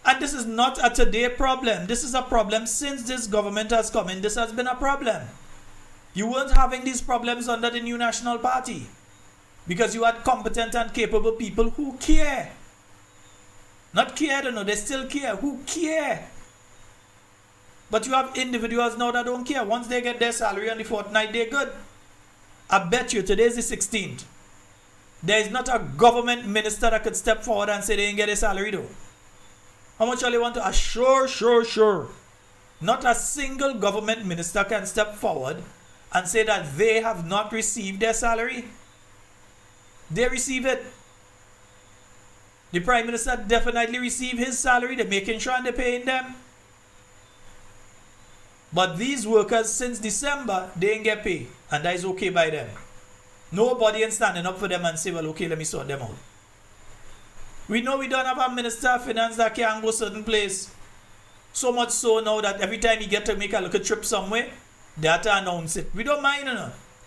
Speaker 2: And this is not a today problem. This is a problem since this government has come in. This has been a problem. You weren't having these problems under the New National Party because you had competent and capable people who care. Not care, no, they still care. Who care? But you have individuals now that don't care. Once they get their salary on the fortnight, they're good. I bet you today is the 16th. There is not a government minister that could step forward and say they didn't get a salary though. How much all you want to? Sure. Not a single government minister can step forward and say that they have not received their salary. They receive it. The Prime Minister definitely received his salary. They're making sure and they're paying them. But these workers since December, they didn't get paid. And that is okay by them. Nobody is standing up for them and say, well, okay, let me sort them out. We know we don't have a Minister of Finance that can go certain place. So much so now that every time you get to make a little trip somewhere, they have to announce it. We don't mind,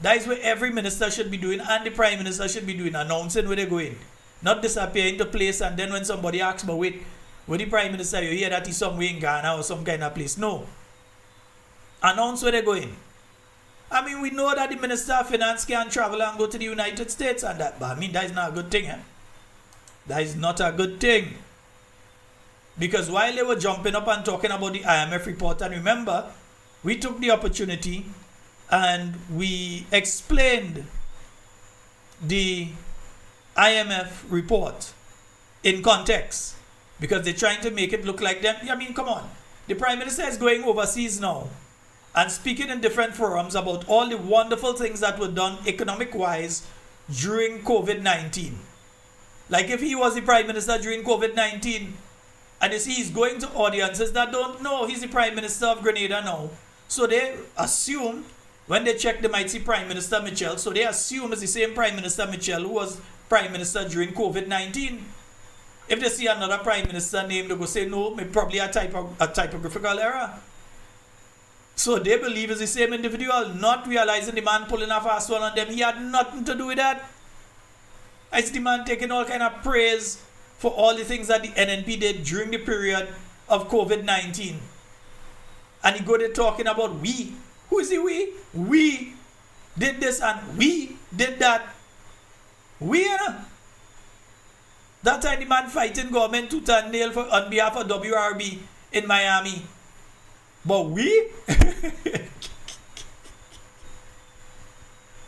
Speaker 2: That is where every minister should be doing and the Prime Minister should be doing, announcing where they're going. Not disappear into place and then when somebody asks, but wait, where the Prime Minister, you hear that he's somewhere in Ghana or some kind of place. No. Announce where they're going. I mean, we know that the Minister of Finance can travel and go to the United States and that, but I mean, that is not a good thing, That is not a good thing. Because while they were jumping up and talking about the IMF report, and remember, we took the opportunity and we explained the IMF report in context because they're trying to make it look like them. I mean, come on. The Prime Minister is going overseas now and speaking in different forums about all the wonderful things that were done economic-wise during COVID-19. Like if he was the Prime Minister during COVID-19 and you see he's going to audiences that don't know he's the Prime Minister of Grenada now. So they assume, when they check they might see Prime Minister Mitchell, so they assume it's the same Prime Minister Mitchell who was Prime Minister during COVID-19. If they see another Prime Minister name, they go say, no, probably a typographical error. So they believe it's the same individual, not realizing the man pulling a fast one on them. He had nothing to do with that. It's the man taking all kind of praise for all the things that the NNP did during the period of COVID-19. And he go there talking about we. Who is the we? We did this and we did that. We, That time the man fighting government tooth and nail on behalf of WRB in Miami. But we?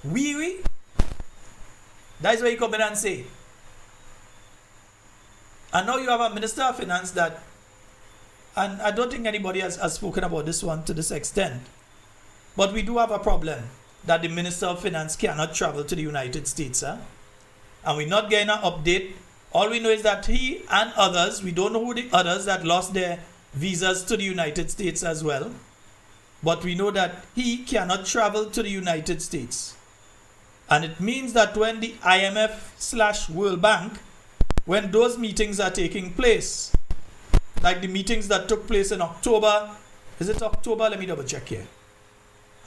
Speaker 2: we? That's what you come in and say. And now you have a Minister of Finance that, and I don't think anybody has spoken about this one to this extent, but we do have a problem that the Minister of Finance cannot travel to the United States. And we're not getting an update. All we know is that he and others, we don't know who the others that lost their visas to the United States as well, but we know that he cannot travel to the United States. And it means that when the IMF/World Bank, when those meetings are taking place, like the meetings that took place in October, is it October? Let me double check here.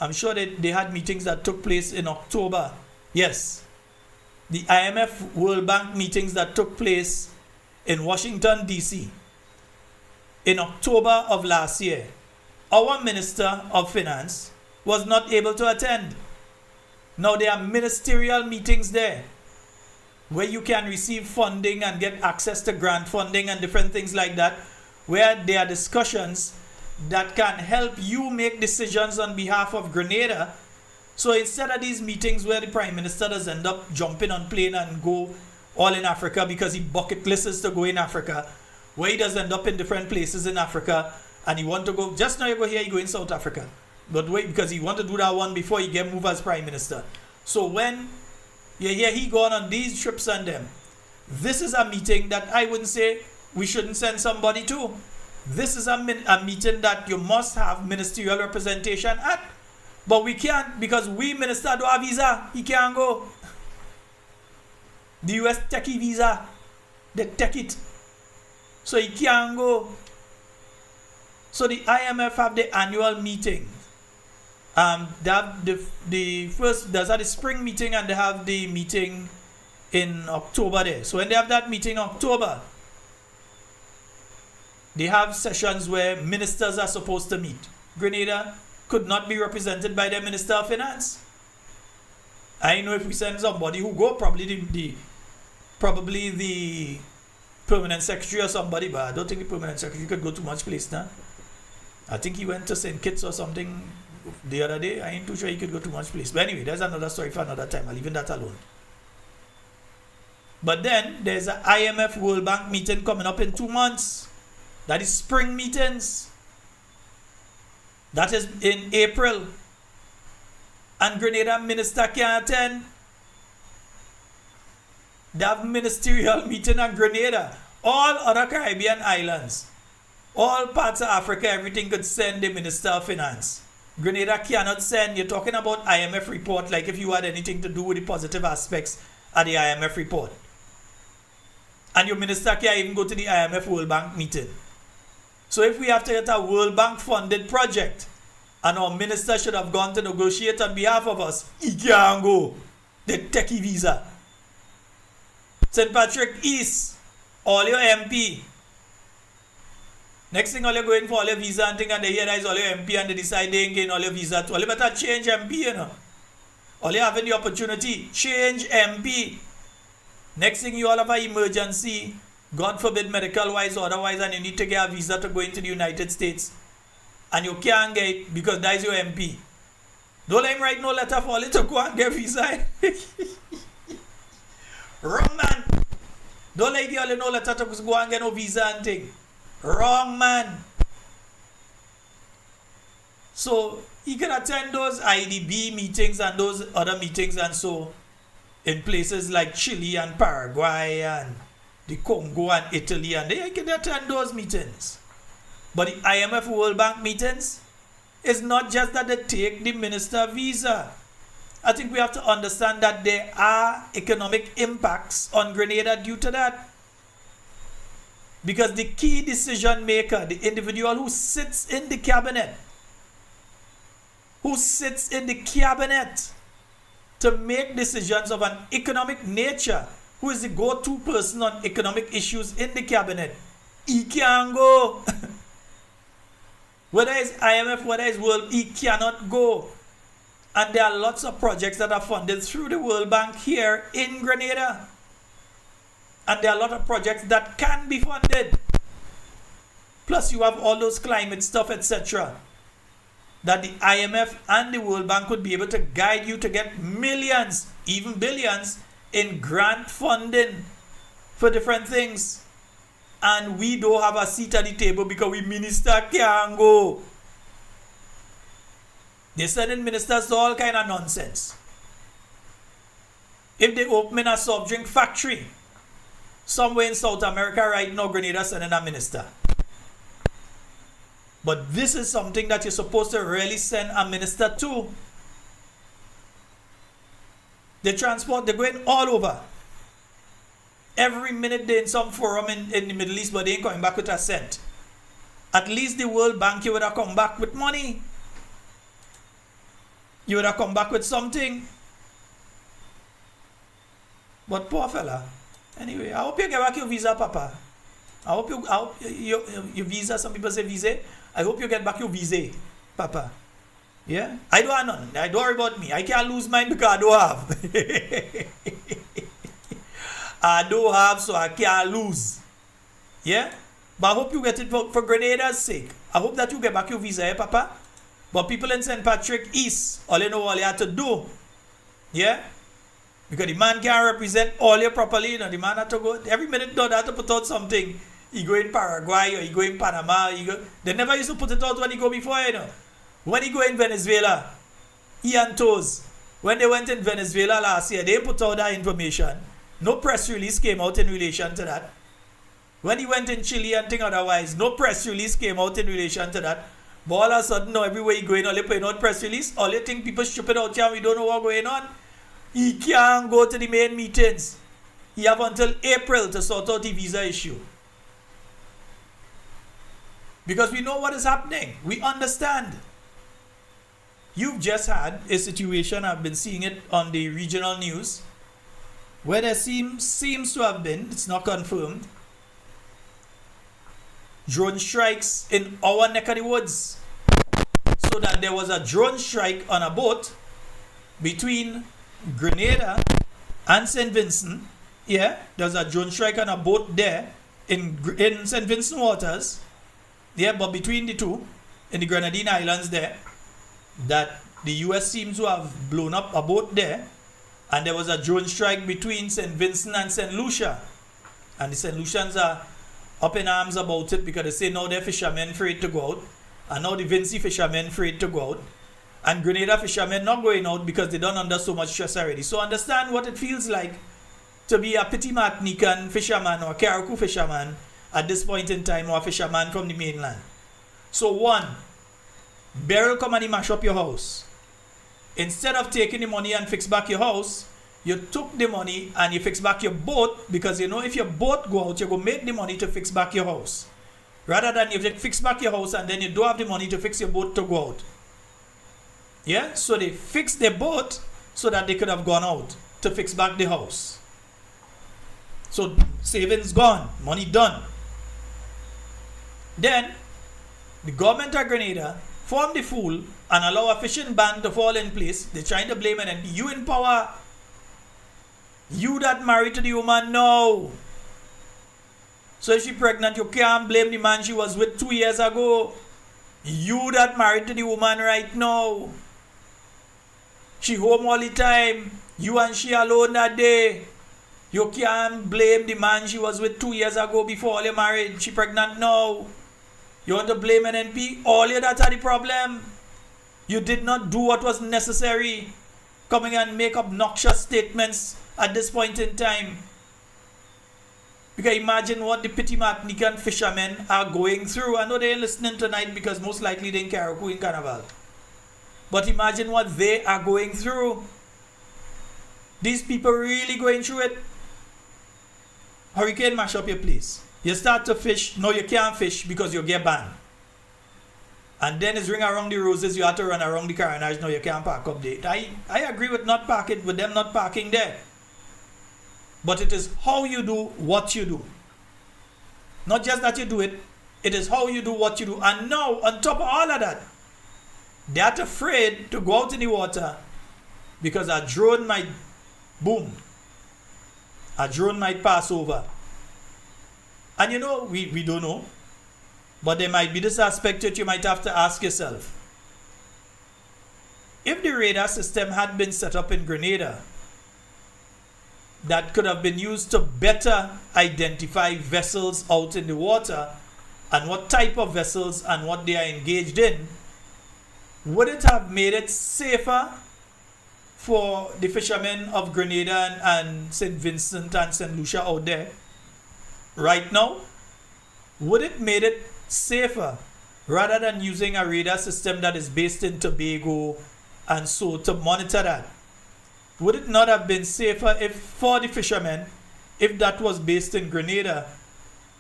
Speaker 2: I'm sure they had meetings that took place in October. Yes. The IMF World Bank meetings that took place in Washington, D.C. in October of last year. Our Minister of Finance was not able to attend. Now there are ministerial meetings there where you can receive funding and get access to grant funding and different things like that, where there are discussions that can help you make decisions on behalf of Grenada. So instead of these meetings where the Prime Minister does end up jumping on plane and go all in Africa because he bucket lists to go in Africa, where he does end up in different places in Africa and he want to go, just now you go here, you go in South Africa. But wait, because he want to do that one before he get moved as Prime Minister. So when you hear he gone on these trips and them, this is a meeting that I wouldn't say we shouldn't send somebody to. This is a meeting that you must have ministerial representation at. But we can't because we minister don't have visa. He can't go. The US take visa. They take it. So he can't go. So the IMF have the annual meeting. They have the first, there's the spring meeting and they have the meeting in October there. So when they have that meeting in October, they have sessions where ministers are supposed to meet. Grenada could not be represented by their Minister of Finance. I know if we send somebody who go, probably the permanent secretary or somebody, but I don't think the permanent secretary could go to much place now. I think he went to St. Kitts or something the other day. I ain't too sure he could go to much place. But anyway, there's another story for another time. I'll leave that alone. But then there's an IMF World Bank meeting coming up in 2 months. That is spring meetings. That is in April. And Grenada minister can't attend. They have ministerial meeting in Grenada. All other Caribbean islands, all parts of Africa, everything could send the Minister of Finance. Grenada cannot send. You're talking about IMF report like if you had anything to do with the positive aspects of the IMF report. And your minister can't even go to the IMF World Bank meeting. So if we have to get a World Bank funded project and our minister should have gone to negotiate on behalf of us, he can't go. The techie visa. St. Patrick East, all your MP. Next thing all you're going for all your visa and thing and they hear that is all your MP and they decide they ain't getting all your visa too. All you better change MP, you know. All you having the opportunity, change MP. Next thing you all have an emergency, God forbid medical wise or otherwise, and you need to get a visa to go into the United States. And you can't get it because that is your MP. Don't let him write no letter for you to go and get visa. Wrong man. Don't let you no letter to go and get no visa and thing. Wrong man. So he can attend those IDB meetings and those other meetings and so in places like Chile and Paraguay and the Congo and Italy, and they can attend those meetings. But the IMF World Bank meetings is not just that they take the minister visa. I think we have to understand that there are economic impacts on Grenada due to that. Because the key decision maker, the individual who sits in the cabinet, to make decisions of an economic nature, who is the go-to person on economic issues in the cabinet, he can't go. Whether it's IMF, whether it's World, he cannot go. And there are lots of projects that are funded through the World Bank here in Grenada. And there are a lot of projects that can be funded. Plus you have all those climate stuff, etc. That the IMF and the World Bank would be able to guide you to get millions, even billions, in grant funding for different things. And we don't have a seat at the table because we minister can't go. They sending ministers to all kind of nonsense. If they open a soft drink factory somewhere in South America right now, Grenada sending a minister. But this is something that you're supposed to really send a minister to. They transport, they're going all over. Every minute they're in some forum in the Middle East, but they ain't coming back with a cent. At least the World Bank, you would have come back with money. You would have come back with something. But poor fella. Anyway, I hope you get back your visa, Papa. I hope your visa, some people say visa. I hope you get back your visa, Papa. Yeah? I don't have none. I don't worry about me. I can't lose mine because I don't have. I don't have, so I can't lose. Yeah? But I hope you get it for Grenada's sake. I hope that you get back your visa, eh, Papa? But people in St. Patrick East, all you know all you have to do. Yeah? Because the man can't represent all you properly. You know, the man have to go, every minute they have to put out something. He go in Paraguay or he go in Panama. They never used to put it out when he go before, you know. When he go in Venezuela, he and Toes, when they went in Venezuela last year, they put out that information. No press release came out in relation to that. When he went in Chile and thing otherwise, no press release came out in relation to that. But all of a sudden, now everywhere you going, all you putting out press release, all you think people stupid out here and we don't know what's going on. He can't go to the main meetings. He have until April to sort out the visa issue. Because we know what is happening. We understand. You've just had a situation, I've been seeing it on the regional news, where there seems to have been, it's not confirmed, drone strikes in our neck of the woods. So that there was a drone strike on a boat between Grenada and St. Vincent. Yeah, there's a drone strike on a boat there in St. Vincent waters. Yeah, but between the two, in the Grenadine Islands there, that the US seems to have blown up a boat there. And there was a drone strike between St. Vincent and St. Lucia. And the St. Lucians are up in arms about it because they say now they're fishermen afraid to go out. And now the Vinci fishermen afraid to go out. And Grenada fishermen not going out because they don't under so much stress already. So understand what it feels like to be a Petit Martinican fisherman or a Carriacou fisherman at this point in time, or a fisherman from the mainland. So one, Beryl come and he mash up your house. Instead of taking the money and fix back your house, you took the money and you fix back your boat, because you know if your boat go out, you go make the money to fix back your house. Rather than you fix back your house and then you don't have the money to fix your boat to go out. Yeah, so they fixed their boat so that they could have gone out to fix back the house. So savings gone, money done. Then the government of Grenada form the fool and allow a fishing ban to fall in place. They're trying to blame it, and you in power. You that married to the woman now. So if she pregnant, you can't blame the man she was with 2 years ago. You that married to the woman right now. She home all the time. You and she alone that day. You can't blame the man she was with 2 years ago before all your married. She pregnant now. You want to blame NNP? All you that are the problem. You did not do what was necessary. Coming and make obnoxious statements at this point in time. You can imagine what the Petit Martinican fishermen are going through. I know they ain't listening tonight because most likely they in Carriacou in Carnival. But imagine what they are going through. These people really going through it. Hurricane mash up your place. You start to fish, no you can't fish because you get banned. And then it's ring around the roses, you have to run around the Carriacou, no you can't park up there. I agree with not parking, with them not parking there. But it is how you do what you do. Not just that you do it, it is how you do what you do. And now, on top of all of that, they are afraid to go out in the water because a drone might boom. A drone might pass over. And you know, we don't know. But there might be this aspect that you might have to ask yourself. If the radar system had been set up in Grenada, that could have been used to better identify vessels out in the water and what type of vessels and what they are engaged in, would it have made it safer for the fishermen of Grenada and St. Vincent and St. Lucia out there right now? Would it made it safer rather than using a radar system that is based in Tobago and so to monitor that? Would it not have been safer if for the fishermen, if that was based in Grenada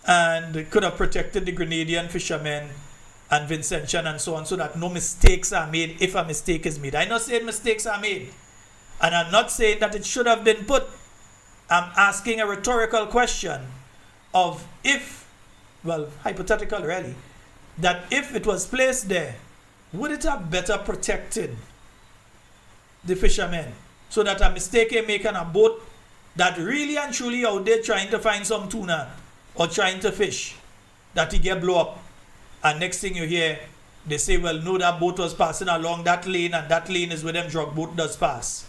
Speaker 2: and could have protected the Grenadian fishermen and Vincentian and so on, so that no mistakes are made if a mistake is made? I'm not saying mistakes are made. And I'm not saying that it should have been put. I'm asking a rhetorical question of if, well, hypothetical really, that if it was placed there, would it have better protected the fishermen? So that a mistake they make on a boat that really and truly out there trying to find some tuna or trying to fish, that he get blow up. And next thing you hear, they say, well, no, that boat was passing along that lane and that lane is where them drug boat does pass.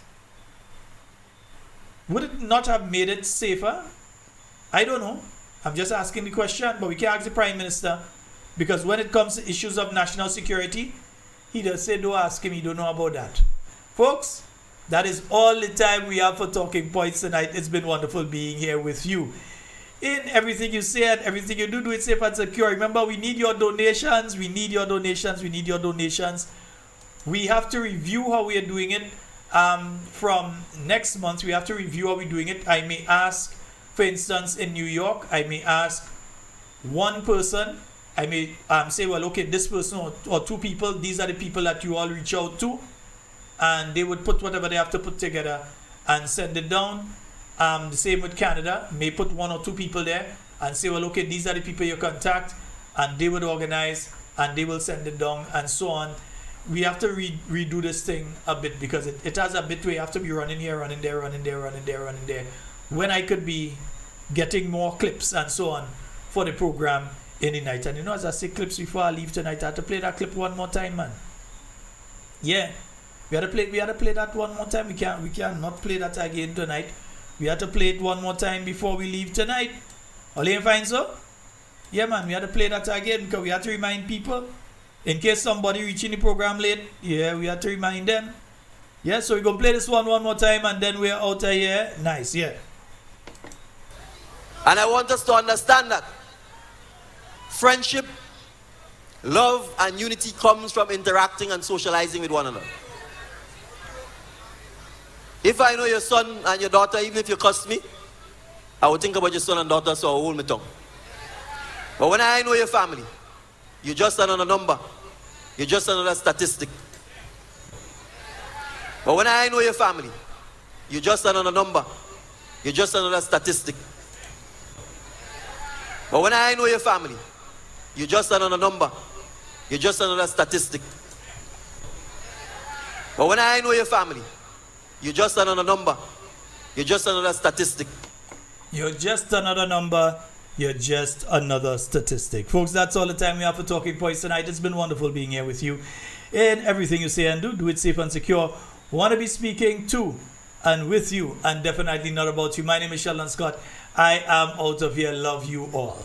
Speaker 2: Would it not have made it safer? I don't know. I'm just asking the question, but we can't ask the Prime Minister because when it comes to issues of national security, he does say, don't ask him, he don't know about that. Folks, that is all the time we have for Talking Points tonight. It's been wonderful being here with you. In everything you say and everything you do, do it safe and secure. Remember, we need your donations. We need your donations. We need your donations. We have to review how we are doing it. From next month, we have to review how we're doing it. I may ask, for instance, in New York, I may ask one person. I may say, well, okay, this person or two people, these are the people that you all reach out to. and they would put whatever they have to put together and send it down. The same with Canada, may put 1 or 2 people there and say, well, okay, these are the people you contact, and they would organize and they will send it down and so on. We have to redo this thing a bit because it has a bit where you have to be running here, running there, running there, running there, running there, when I could be getting more clips and so on for the program in the night. And you know, as I say clips before I leave tonight, I have to play that clip one more time, man. Yeah, we had to play that one more time. We can't not play that again tonight. We had to play it one more time before we leave tonight. All you find so? Yeah, man, we had to play that again because we had to remind people in case somebody reaching the program late. Yeah, we had to remind them. Yeah, so we're going to play this one more time and then we're out of here. Nice, yeah.
Speaker 7: And I want us to understand that friendship, love, and unity comes from interacting and socializing with one another. If I know your son and your daughter, even if you cuss me, I would think about your son and daughter, so I hold my tongue. But when I know your family, you're just another number. You're just another statistic. But when I know your family, you're just another number. You're just another statistic. But when I know your family, you're just another number. You're just another statistic. But when I know your family, you're just another number. You're just another statistic.
Speaker 2: You're just another number. You're just another statistic. Folks, that's all the time we have for Talking Points tonight. It's been wonderful being here with you. In everything you say and do, do it safe and secure. Want to be speaking to and with you, and definitely not about you. My name is Sheldon Scott. I am out of here. Love you all.